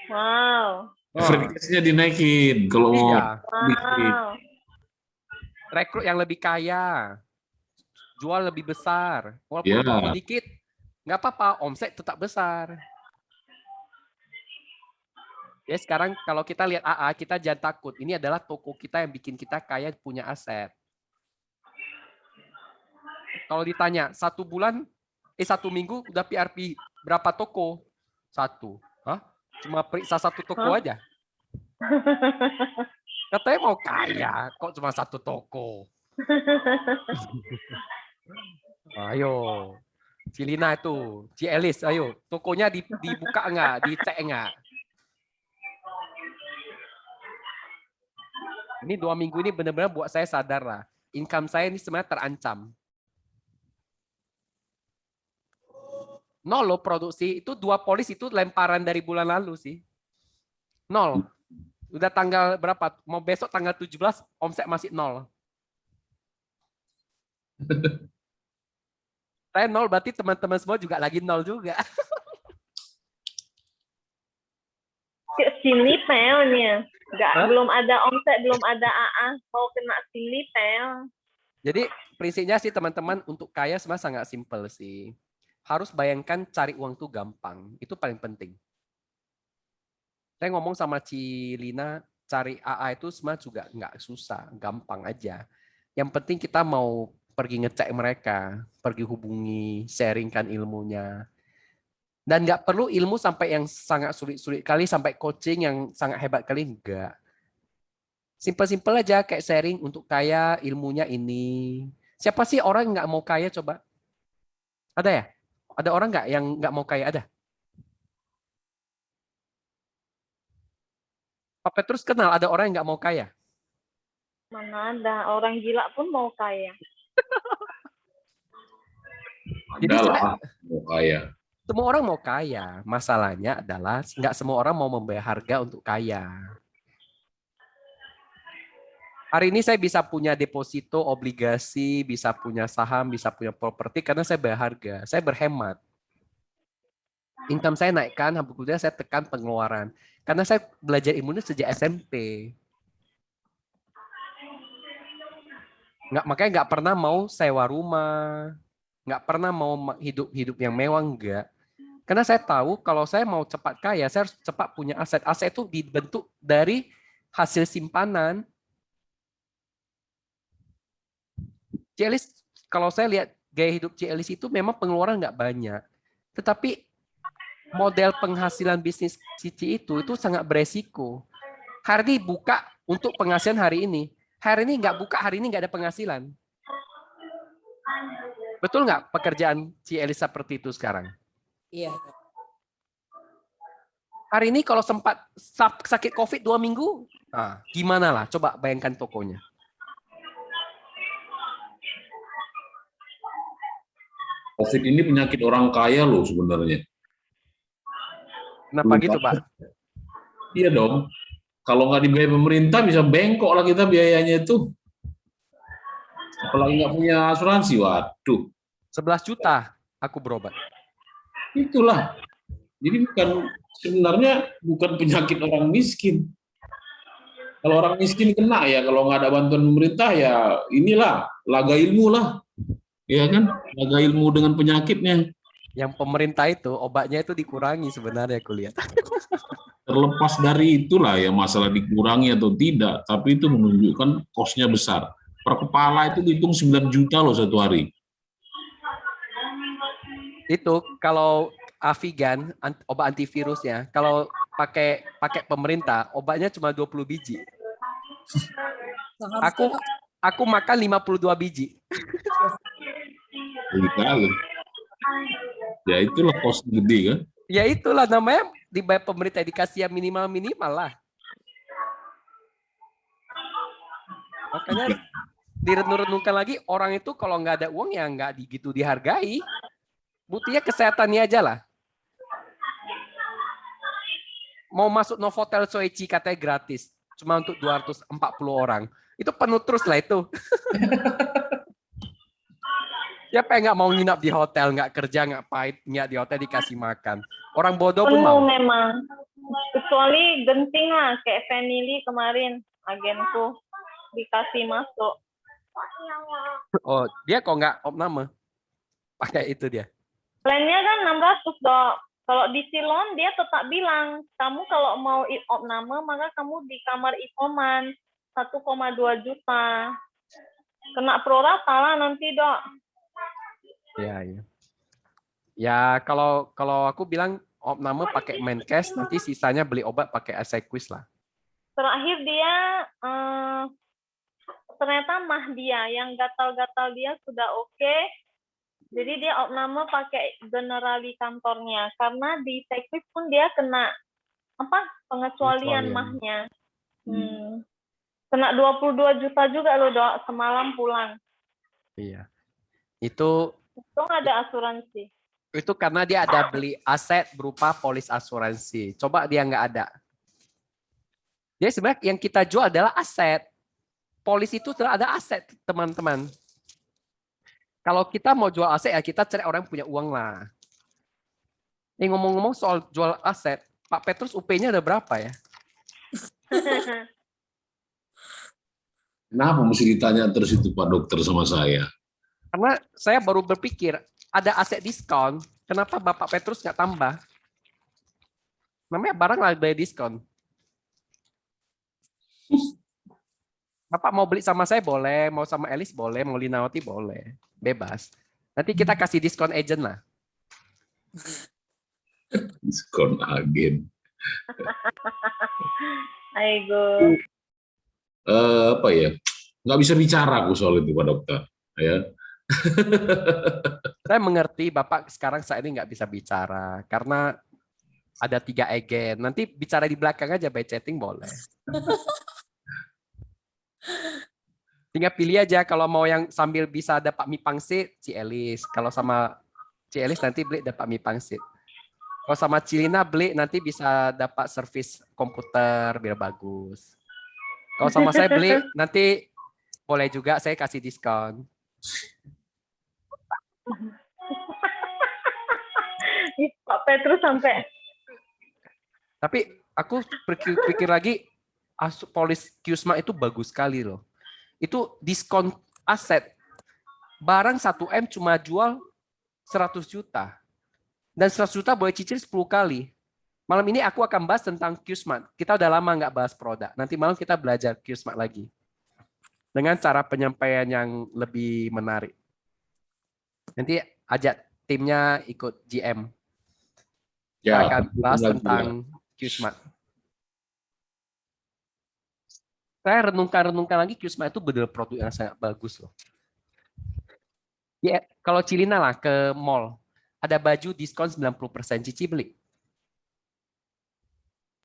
Wow. Frekuensinya dinaikin kalau mau Iya, bikin. Wow. rekrut yang lebih kaya, jual lebih besar. Walaupun Ya. toko dikit, nggak apa-apa, omset tetap besar. Ya, sekarang kalau kita lihat AA, kita jangan takut. Ini adalah toko kita yang bikin kita kaya, punya aset. Kalau ditanya, 1 minggu udah PRP berapa toko? 1. Hah? Cuma periksa 1 toko aja. Katanya mau kaya, kok cuma 1 toko. Ayo, Cilina itu, Cielis, ayo, tokonya dibuka nggak, dicek nggak? Ini 2 minggu ini benar-benar buat saya sadar lah, income saya ini sebenarnya terancam. 0 loh produksi, itu 2 polis itu lemparan dari bulan lalu sih. 0. Udah tanggal berapa? Mau besok tanggal 17, omset masih 0. Saya 0, berarti teman-teman semua juga lagi 0 juga. Sini pelnya. Belum ada omset, belum ada AA, mau kena sini pel. Jadi prinsipnya sih teman-teman, untuk kaya sebenarnya sangat simpel sih. Harus bayangkan cari uang tuh gampang. Itu paling penting. Saya ngomong sama Cilina, cari AA itu sebenarnya juga nggak susah, gampang aja. Yang penting kita mau pergi ngecek mereka, pergi hubungi, sharingkan ilmunya. Dan nggak perlu ilmu sampai yang sangat sulit-sulit kali, sampai coaching yang sangat hebat kali, enggak. Simpel-simpel aja, kayak sharing untuk kaya ilmunya ini. Siapa sih orang yang nggak mau kaya coba? Ada ya? Ada orang nggak yang nggak mau kaya? Ada? Pak Petrus kenal ada orang yang nggak mau kaya? Mana ada orang gila pun mau kaya. Jadi Ada lah, sebenarnya mau kaya. semua orang mau kaya. Masalahnya adalah nggak semua orang mau membayar harga untuk kaya. Hari ini saya bisa punya deposito, obligasi, bisa punya saham, bisa punya properti karena saya bayar harga. Saya berhemat. Income saya naikkan, kemudian saya tekan pengeluaran. Karena saya belajar ilmu ini sejak SMP. Makanya nggak pernah mau sewa rumah, nggak pernah mau hidup yang mewah, enggak. Karena saya tahu kalau saya mau cepat kaya, saya harus cepat punya aset. Aset itu dibentuk dari hasil simpanan. Cielis, kalau saya lihat gaya hidup Cielis itu memang pengeluaran nggak banyak. Tetapi model penghasilan bisnis Cici itu sangat beresiko. Hari ini buka untuk penghasilan hari ini. Hari ini nggak buka, hari ini nggak ada penghasilan. Betul nggak pekerjaan Cielis seperti itu sekarang? Iya. Hari ini kalau sempat sakit COVID 2 minggu, nah, gimana lah? Coba bayangkan tokonya. COVID ini penyakit orang kaya loh sebenarnya. Kenapa gitu, Pak? Iya dong. Kalau nggak dibayar pemerintah bisa bengkok lah kita biayanya itu. Apalagi nggak punya asuransi, waduh. 11 juta aku berobat. Itulah. Jadi sebenarnya bukan penyakit orang miskin. Kalau orang miskin kena ya, kalau nggak ada bantuan pemerintah ya inilah laga ilmu lah, ya kan? Laga ilmu dengan penyakitnya. Yang pemerintah itu obatnya itu dikurangi sebenarnya aku lihat. Terlepas dari itulah ya masalah dikurangi atau tidak, tapi itu menunjukkan kosnya besar. Per kepala itu dihitung 9 juta loh satu hari. Itu kalau Avigan, obat antivirusnya, kalau pakai pemerintah, obatnya cuma 20 biji. Aku makan 52 biji. Kali. Ya itulah kos gede kan. Ya itulah namanya dibayar pemerintah, dikasih yang minimal lah. Makanya direnung-renungkan lagi, orang itu kalau nggak ada uang ya nggak gitu dihargai. Buktinya kesehatannya aja lah. Mau masuk Novotel Soichi katanya gratis, cuma untuk 240 orang. Itu penuh terus lah itu. Siapa yang nggak mau nginap di hotel, nggak kerja, ngapain, nggak di hotel dikasih makan. Orang bodoh pun mau. Penuh memang. Kecuali genting lah, kayak Vanili kemarin, agenku dikasih masuk. Oh, dia kok nggak opname? Pakai itu dia. Plannya kan 600, Dok. Kalau di Silon dia tetap bilang, kamu kalau mau opname maka kamu di kamar isoman 1,2 juta. Kena prorata lah nanti, Dok. Ya. Ya kalau aku bilang opname pakai Menkes, nanti sisanya beli obat pakai Asequis lah. Terakhir dia ternyata mah dia yang gatal-gatal dia sudah oke. Jadi dia opname pakai generali kantornya karena di Asequis pun dia kena pengecualian mahnya. Kena 22 juta juga loh, Dok, semalam pulang. Iya. Itu ada asuransi. Itu karena dia ada beli aset berupa polis asuransi. Coba dia nggak ada. Jadi sebenarnya yang kita jual adalah aset. Polis itu ada aset, teman-teman. Kalau kita mau jual aset, ya kita cari orang yang punya uang lah. Ini ngomong-ngomong soal jual aset, Pak Petrus UP-nya ada berapa ya? Kenapa mesti ditanya terus itu Pak Dokter sama saya? Karena saya baru berpikir, ada aset diskon, kenapa Bapak Petrus nggak tambah? Namanya barang lagi diskon. Bapak mau beli sama saya boleh, mau sama Elis boleh, mau Linawati boleh. Bebas. Nanti kita kasih diskon agent lah. Diskon agen. Aigo. Apa ya? Nggak bisa bicara aku soal itu Pak Dokter. Ya. Saya mengerti Bapak sekarang saat ini nggak bisa bicara karena ada 3 agen. Nanti bicara di belakang aja by chatting boleh. Tinggal pilih aja kalau mau yang sambil bisa dapat mie pangsit, Cielis. Kalau sama Cielis nanti beli dapat mie pangsit. Kalau sama Cilina beli nanti bisa dapat servis komputer biar bagus. Kalau sama saya beli nanti boleh juga saya kasih diskon. Pak Petrus sampai Tapi aku pikir lagi polis Qsmart itu bagus sekali loh. Itu diskon aset. Barang 1M cuma jual 100 juta. Dan 100 juta boleh cicil 10 kali. Malam ini aku akan bahas tentang Qsmart. Kita udah lama nggak bahas produk. Nanti malam kita belajar Qsmart lagi. Dengan cara penyampaian yang lebih menarik. Nanti ajak timnya ikut GM. Kita akan bahas tentang Qsmart. Saya renungkan lagi Qsmart itu benar produk yang sangat bagus loh. Ya, kalau Cilina lah ke mall, ada baju diskon 90%, Cici beli.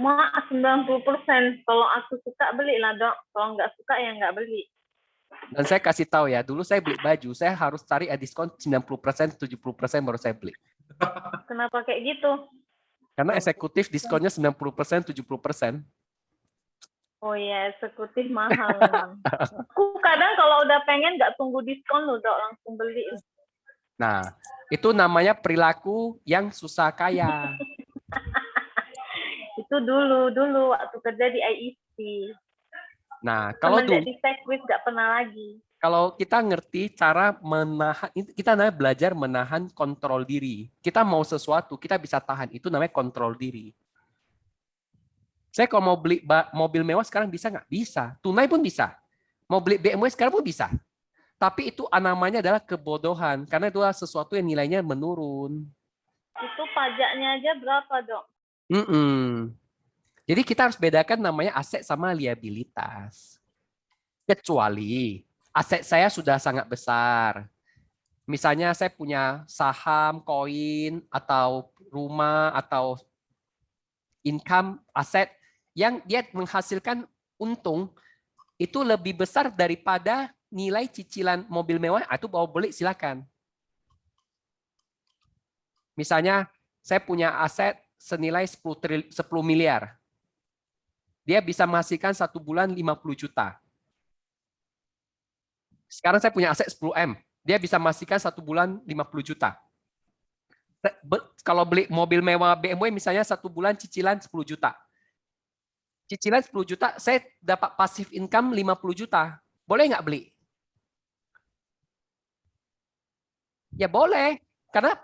Mak 90%. Kalau aku suka belilah, Dok. Kalau nggak suka ya nggak beli. Dan saya kasih tahu ya, dulu saya beli baju, saya harus cari diskon 90%, 70% baru saya beli. Kenapa kayak gitu? Karena eksekutif diskonnya 90%, 70%. Oh iya, eksekutif mahal memang. Aku kadang kalau udah pengen nggak tunggu diskon loh, Dok, langsung beli. Nah, itu namanya perilaku yang susah kaya. Itu dulu waktu kerja di IEC. Nah, kalau Semenjak di Techquiz nggak pernah lagi. kalau kita ngerti cara menahan, kita namanya belajar menahan kontrol diri. Kita mau sesuatu, kita bisa tahan. Itu namanya kontrol diri. Saya kalau mau beli mobil mewah sekarang bisa nggak? Bisa. Tunai pun bisa. Mau beli BMW sekarang pun bisa. Tapi itu namanya adalah kebodohan. Karena itu adalah sesuatu yang nilainya menurun. Itu pajaknya aja berapa, Dok? Jadi kita harus bedakan namanya aset sama liabilitas. Kecuali aset saya sudah sangat besar. Misalnya saya punya saham, koin, atau rumah, atau income, aset yang dia menghasilkan untung itu lebih besar daripada nilai cicilan mobil mewah, itu mau beli silakan. Misalnya saya punya aset senilai 10 miliar. Dia bisa menghasilkan 1 bulan 50 juta. Sekarang saya punya aset 10M. Dia bisa menghasilkan 1 bulan 50 juta. Kalau beli mobil mewah BMW misalnya 1 bulan cicilan 10 juta. Cicilan 10 juta, saya dapat passive income 50 juta. Boleh nggak beli? Ya boleh. Karena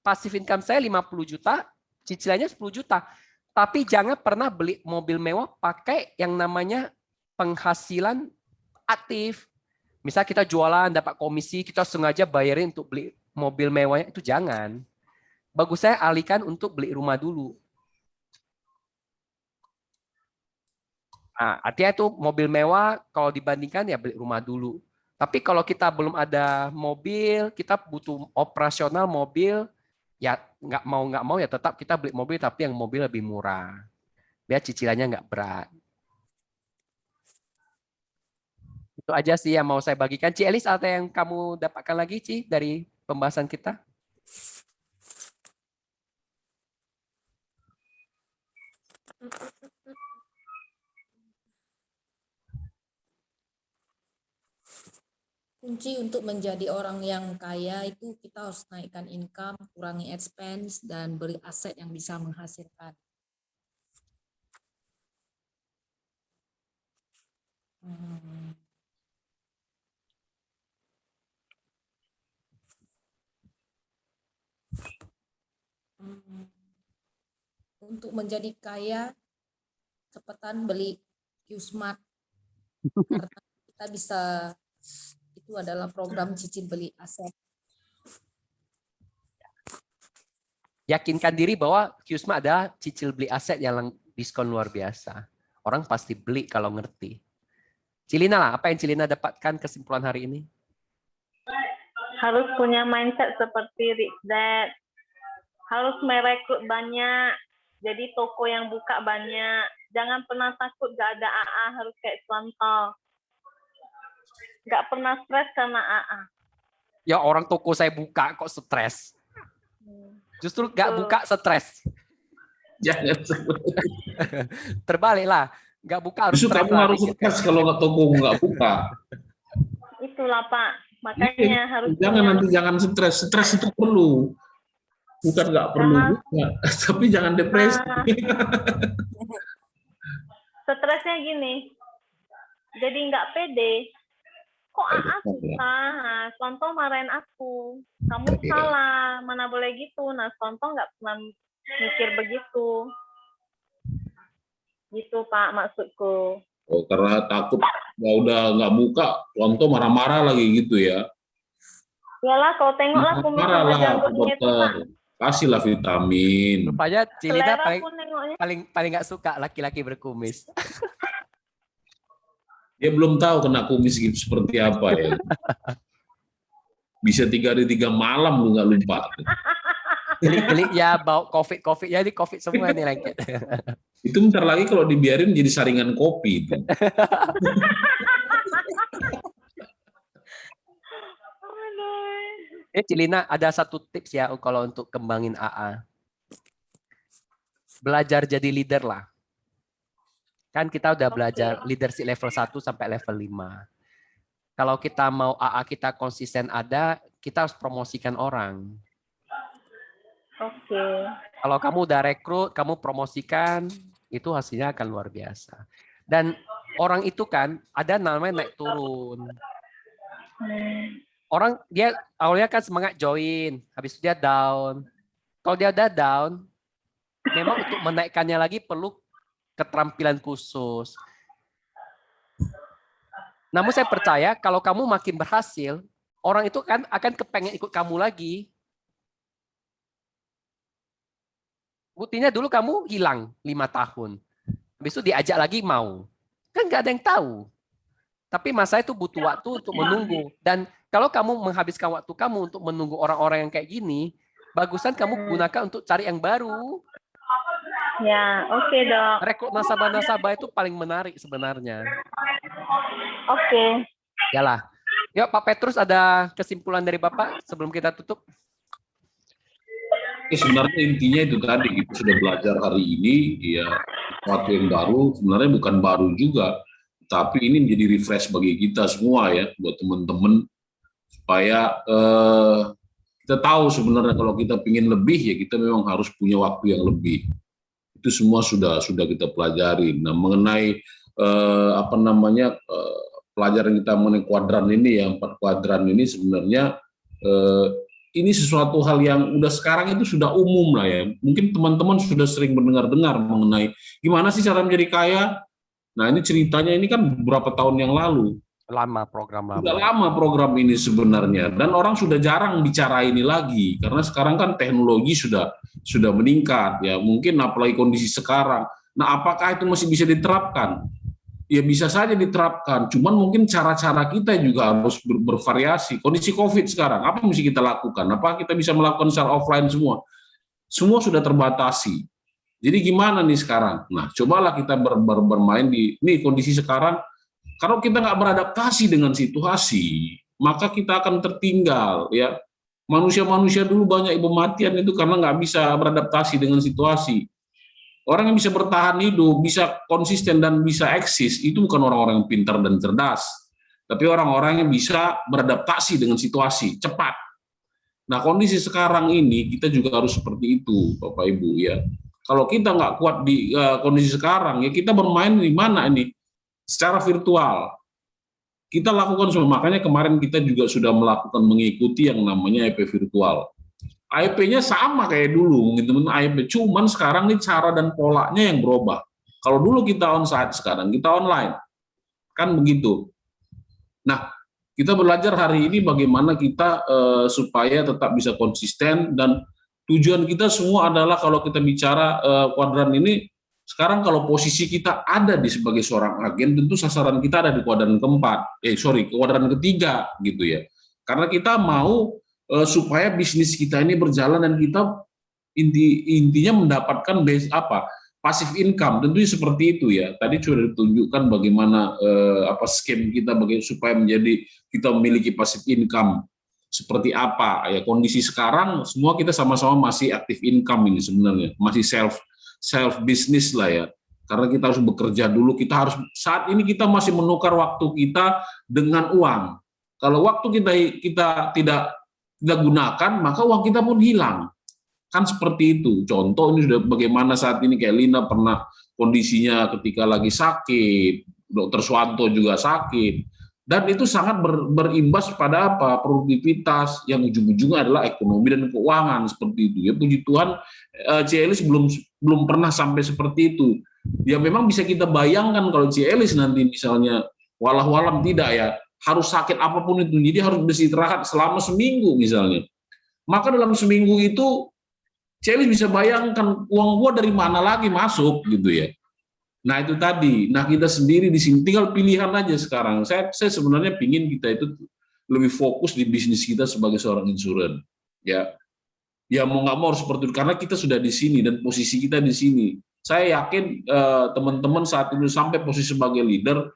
passive income saya 50 juta, cicilannya 10 juta. Tapi jangan pernah beli mobil mewah pakai yang namanya penghasilan aktif. Misal kita jualan, dapat komisi, kita sengaja bayarin untuk beli mobil mewahnya, itu jangan. Bagus saya alihkan untuk beli rumah dulu. Nah, artinya itu mobil mewah kalau dibandingkan ya beli rumah dulu. Tapi kalau kita belum ada mobil, kita butuh operasional mobil, ya nggak mau ya tetap kita beli mobil tapi yang mobil lebih murah. Biar cicilannya nggak berat. Itu aja sih yang mau saya bagikan. Ci Elis, ada yang kamu dapatkan lagi, Ci, dari pembahasan kita? Kunci untuk menjadi orang yang kaya itu kita harus naikkan income, kurangi expense, dan beli aset yang bisa menghasilkan. Untuk menjadi kaya, cepetan beli Qsmart. Karena kita bisa, itu adalah program cicil beli aset. Yakinkan diri bahwa Qsmart adalah cicil beli aset yang diskon luar biasa. Orang pasti beli kalau ngerti. Cilina lah, apa yang Cilina dapatkan kesimpulan hari ini? harus punya mindset seperti Rich Dad, harus merekrut banyak, jadi toko yang buka banyak, jangan pernah takut gak ada AA, harus kayak Suwanto, gak pernah stres karena AA. Ya orang toko saya buka kok stres. Justru nggak Betul. buka stres. Jangan. Terbalik lah. Nggak buka harus Justru stres kamu lah harus dikit kan. stres kalau nggak toko nggak buka. Itulah Pak, makanya harus Jangan punya- nanti jangan stres. Stres itu perlu. Bukan nggak perlu Jangan. juga, tapi jangan depresi. Nah, stresnya gini, jadi nggak pede. Kok AA susah? Nah, Suwanto marahin aku. Kamu salah, mana boleh gitu. Nah, Suwanto nggak pernah mikir begitu. Gitu Pak maksudku. Oh, karena takut ya udah nggak buka, Suwanto marah-marah lagi gitu ya. Iyalah, kau tengoklah kumis Marah sama lah, janggutnya itu Pak. dokter. Kasihlah vitamin. Rupanya Cilina Selera paling pun nengoknya. paling nggak suka laki-laki berkumis. Dia belum tahu kena kumis gitu seperti apa ya. Bisa 3 hari 3 malam lu nggak lupa. Geli-geli ya bau COVID ya ini COVID semua nih lengket. Itu bentar lagi kalau dibiarin jadi saringan kopi itu. Cilina ada satu tips ya kalau untuk kembangin AA. Belajar jadi leader lah. Kan kita udah belajar leadership level 1 sampai level 5. Kalau kita mau AA kita konsisten ada, kita harus promosikan orang. Oke. Kalau kamu udah rekrut, kamu promosikan, itu hasilnya akan luar biasa. Dan orang itu kan ada namanya naik turun. Orang dia awalnya kan semangat join, habis itu dia down. Kalau dia udah down, memang untuk menaikkannya lagi perlu keterampilan khusus. Namun saya percaya kalau kamu makin berhasil, orang itu kan akan kepengen ikut kamu lagi. Buktinya dulu kamu hilang 5 tahun. Habis itu diajak lagi mau. Kan nggak ada yang tahu. Tapi masa itu butuh waktu untuk menunggu. Dan kalau kamu menghabiskan waktu kamu untuk menunggu orang-orang yang kayak gini, bagusan kamu gunakan untuk cari yang baru. Ya, oke Dok. Rekrut nasabah-nasabah itu paling menarik sebenarnya. Oke. Yalah. Yuk Pak Petrus, ada kesimpulan dari Bapak sebelum kita tutup? Sebenarnya intinya itu tadi, kita sudah belajar hari ini, ya sesuatu yang baru, sebenarnya bukan baru juga, tapi ini menjadi refresh bagi kita semua ya, buat teman-teman, supaya kita tahu sebenarnya kalau kita ingin lebih, ya kita memang harus punya waktu yang lebih. Itu semua sudah kita pelajari. Nah, mengenai pelajaran kita mengenai kuadran ini, ya 4 kuadran ini sebenarnya ini sesuatu hal yang udah sekarang itu sudah umum lah ya. Mungkin teman-teman sudah sering mendengar-dengar mengenai gimana sih cara menjadi kaya. Nah, ini ceritanya ini kan beberapa tahun yang lalu. Lama program lama. Sudah lama program ini sebenarnya, dan orang sudah jarang bicara ini lagi karena sekarang kan teknologi sudah meningkat ya. Mungkin apalagi kondisi sekarang. Nah, apakah itu masih bisa diterapkan? Ya bisa saja diterapkan, cuman mungkin cara-cara kita juga harus bervariasi. Kondisi COVID sekarang, apa yang mesti kita lakukan? Apa kita bisa melakukan secara offline semua? Semua sudah terbatasi. Jadi gimana nih sekarang? Nah, cobalah kita bermain di ini kondisi sekarang. Kalau kita nggak beradaptasi dengan situasi, maka kita akan tertinggal. Ya, manusia-manusia dulu banyak ibu matian itu karena nggak bisa beradaptasi dengan situasi. Orang yang bisa bertahan hidup, bisa konsisten dan bisa eksis, itu bukan orang-orang yang pintar dan cerdas, tapi orang-orang yang bisa beradaptasi dengan situasi cepat. Nah, kondisi sekarang ini kita juga harus seperti itu, Bapak Ibu ya. Kalau kita nggak kuat di kondisi sekarang, ya kita bermain di mana ini? Secara virtual. Kita lakukan semua, makanya kemarin kita juga sudah melakukan mengikuti yang namanya EP virtual. IP-nya sama kayak dulu, mungkin teman-teman IP, cuman sekarang nih cara dan polanya yang berubah. Kalau dulu kita onsite, sekarang kita online, kan begitu. Nah, kita belajar hari ini bagaimana kita supaya tetap bisa konsisten, dan tujuan kita semua adalah kalau kita bicara kuadran ini, sekarang kalau posisi kita ada di sebagai seorang agen, tentu sasaran kita ada di kuadran keempat, kuadran ketiga gitu ya. Karena kita mau supaya bisnis kita ini berjalan dan kita intinya mendapatkan passive income, tentunya seperti itu ya. Tadi sudah ditunjukkan bagaimana skema kita supaya kita memiliki passive income seperti apa ya. Kondisi sekarang semua kita sama-sama masih active income ini sebenarnya, masih self business lah ya. Karena kita harus bekerja dulu, saat ini kita masih menukar waktu kita dengan uang. Kalau waktu kita tidak gunakan, maka uang kita pun hilang. Kan seperti itu. Contoh ini sudah bagaimana saat ini kayak Lina pernah kondisinya ketika lagi sakit, Dr. Swanto juga sakit, dan itu sangat berimbas pada produktivitas yang ujung-ujungnya adalah ekonomi dan keuangan seperti itu. Ya puji Tuhan, Cielis belum pernah sampai seperti itu. Ya memang bisa kita bayangkan kalau Cielis nanti misalnya walau-walam tidak ya, harus sakit apapun itu, jadi harus beristirahat selama seminggu misalnya. Maka dalam seminggu itu Cielis bisa bayangkan uang gua dari mana lagi masuk gitu ya. Nah itu tadi. Nah kita sendiri di sini tinggal pilihan aja sekarang. Saya sebenarnya pingin kita itu lebih fokus di bisnis kita sebagai seorang insuran. Ya mau nggak mau harus seperti itu karena kita sudah di sini dan posisi kita di sini. Saya yakin teman-teman saat ini sampai posisi sebagai leader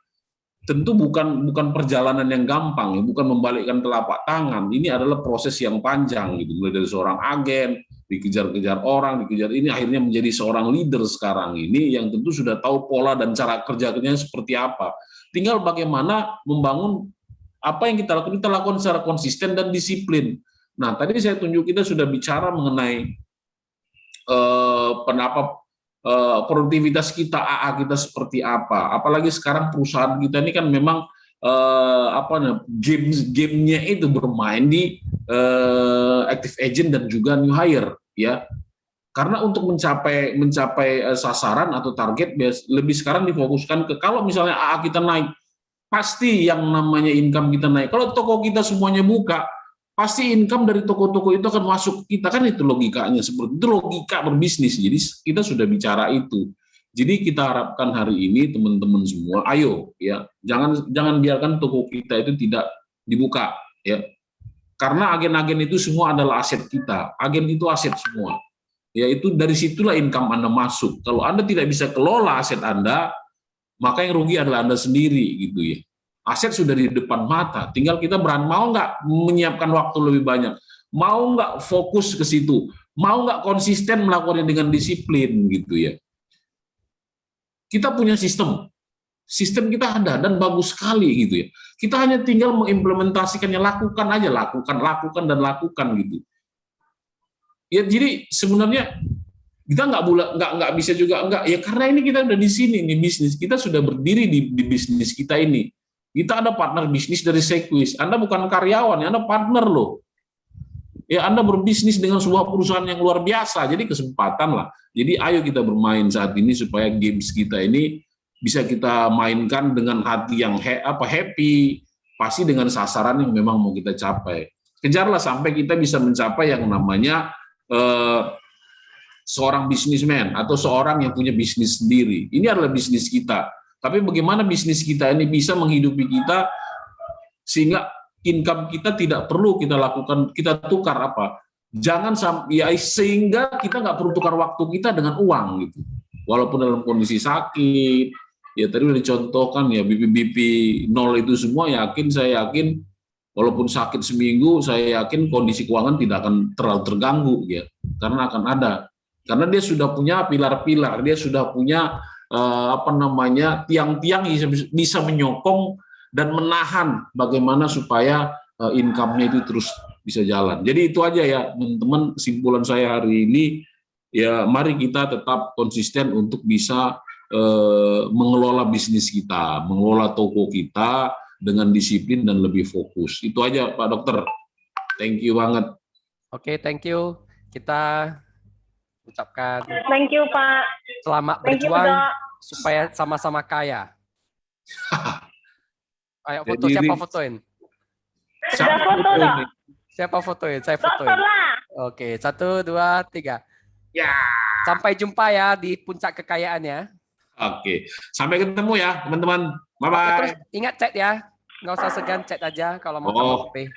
tentu bukan perjalanan yang gampang, ya, bukan membalikkan telapak tangan. Ini adalah proses yang panjang gitu. Mulai dari seorang agen, dikejar-kejar orang, dikejar ini akhirnya menjadi seorang leader sekarang ini yang tentu sudah tahu pola dan cara kerjanya seperti apa. Tinggal bagaimana membangun apa yang kita lakukan secara konsisten dan disiplin. Nah, tadi saya tunjuk kita sudah bicara mengenai produktivitas kita, AA kita seperti apa. Apalagi sekarang perusahaan kita ini kan memang gamenya itu bermain di active agent dan juga new hire ya. Karena untuk mencapai sasaran atau target lebih sekarang difokuskan ke kalau misalnya AA kita naik, pasti yang namanya income kita naik. Kalau toko kita semuanya buka, pasti income dari toko-toko itu akan masuk kita, kan itu logikanya seperti itu, logika berbisnis. Jadi kita sudah bicara itu. Jadi kita harapkan hari ini teman-teman semua, ayo ya, jangan biarkan toko kita itu tidak dibuka ya. Karena agen-agen itu semua adalah aset kita. Agen itu aset semua. Yaitu dari situlah income Anda masuk. Kalau Anda tidak bisa kelola aset Anda, maka yang rugi adalah Anda sendiri gitu ya. Aset sudah di depan mata, tinggal kita mau nggak menyiapkan waktu lebih banyak, mau nggak fokus ke situ, mau nggak konsisten melakukannya dengan disiplin gitu ya. Kita punya sistem kita ada dan bagus sekali gitu ya. Kita hanya tinggal mengimplementasikannya, lakukan dan lakukan gitu. Ya jadi sebenarnya kita nggak bisa juga ya karena ini kita udah di sini nih bisnis, kita sudah berdiri di bisnis kita ini. Kita ada partner bisnis dari Sequis. Anda bukan karyawan, Anda partner loh. Ya Anda berbisnis dengan sebuah perusahaan yang luar biasa. Jadi kesempatan lah. Jadi ayo kita bermain saat ini supaya games kita ini bisa kita mainkan dengan hati yang happy, pasti dengan sasaran yang memang mau kita capai. Kejarlah sampai kita bisa mencapai yang namanya seorang bisnismen atau seorang yang punya bisnis sendiri. Ini adalah bisnis kita. Tapi bagaimana bisnis kita ini bisa menghidupi kita sehingga income kita tidak perlu kita lakukan, kita tukar apa? Jangan sampai ya, sehingga kita nggak perlu tukar waktu kita dengan uang gitu. Walaupun dalam kondisi sakit, ya tadi udah dicontohkan ya BP 0 itu semua saya yakin walaupun sakit seminggu, saya yakin kondisi keuangan tidak akan terlalu terganggu ya, karena akan ada. Karena dia sudah punya pilar-pilar, dia sudah punya tiang-tiang yang bisa menyokong dan menahan bagaimana supaya income-nya itu terus bisa jalan. Jadi itu aja ya teman-teman, kesimpulan saya hari ini ya, mari kita tetap konsisten untuk bisa mengelola bisnis kita, mengelola toko kita dengan disiplin dan lebih fokus. Itu aja Pak Dokter. Thank you banget. Oke, thank you. Kita ucapkan Thank you Pak. selamat berjuang supaya sama-sama kaya. Ayo foto, siapa fotoin? Sudah foto dong. Siapa fotoin? Saya fotoin. Dokter lah. Oke, 1, 2, 3. Ya. Sampai jumpa ya di puncak kekayaan ya. Oke, sampai ketemu ya teman-teman. Bye-bye. Terus ingat chat ya. Nggak usah segan, chat aja kalau mau tambah kopi.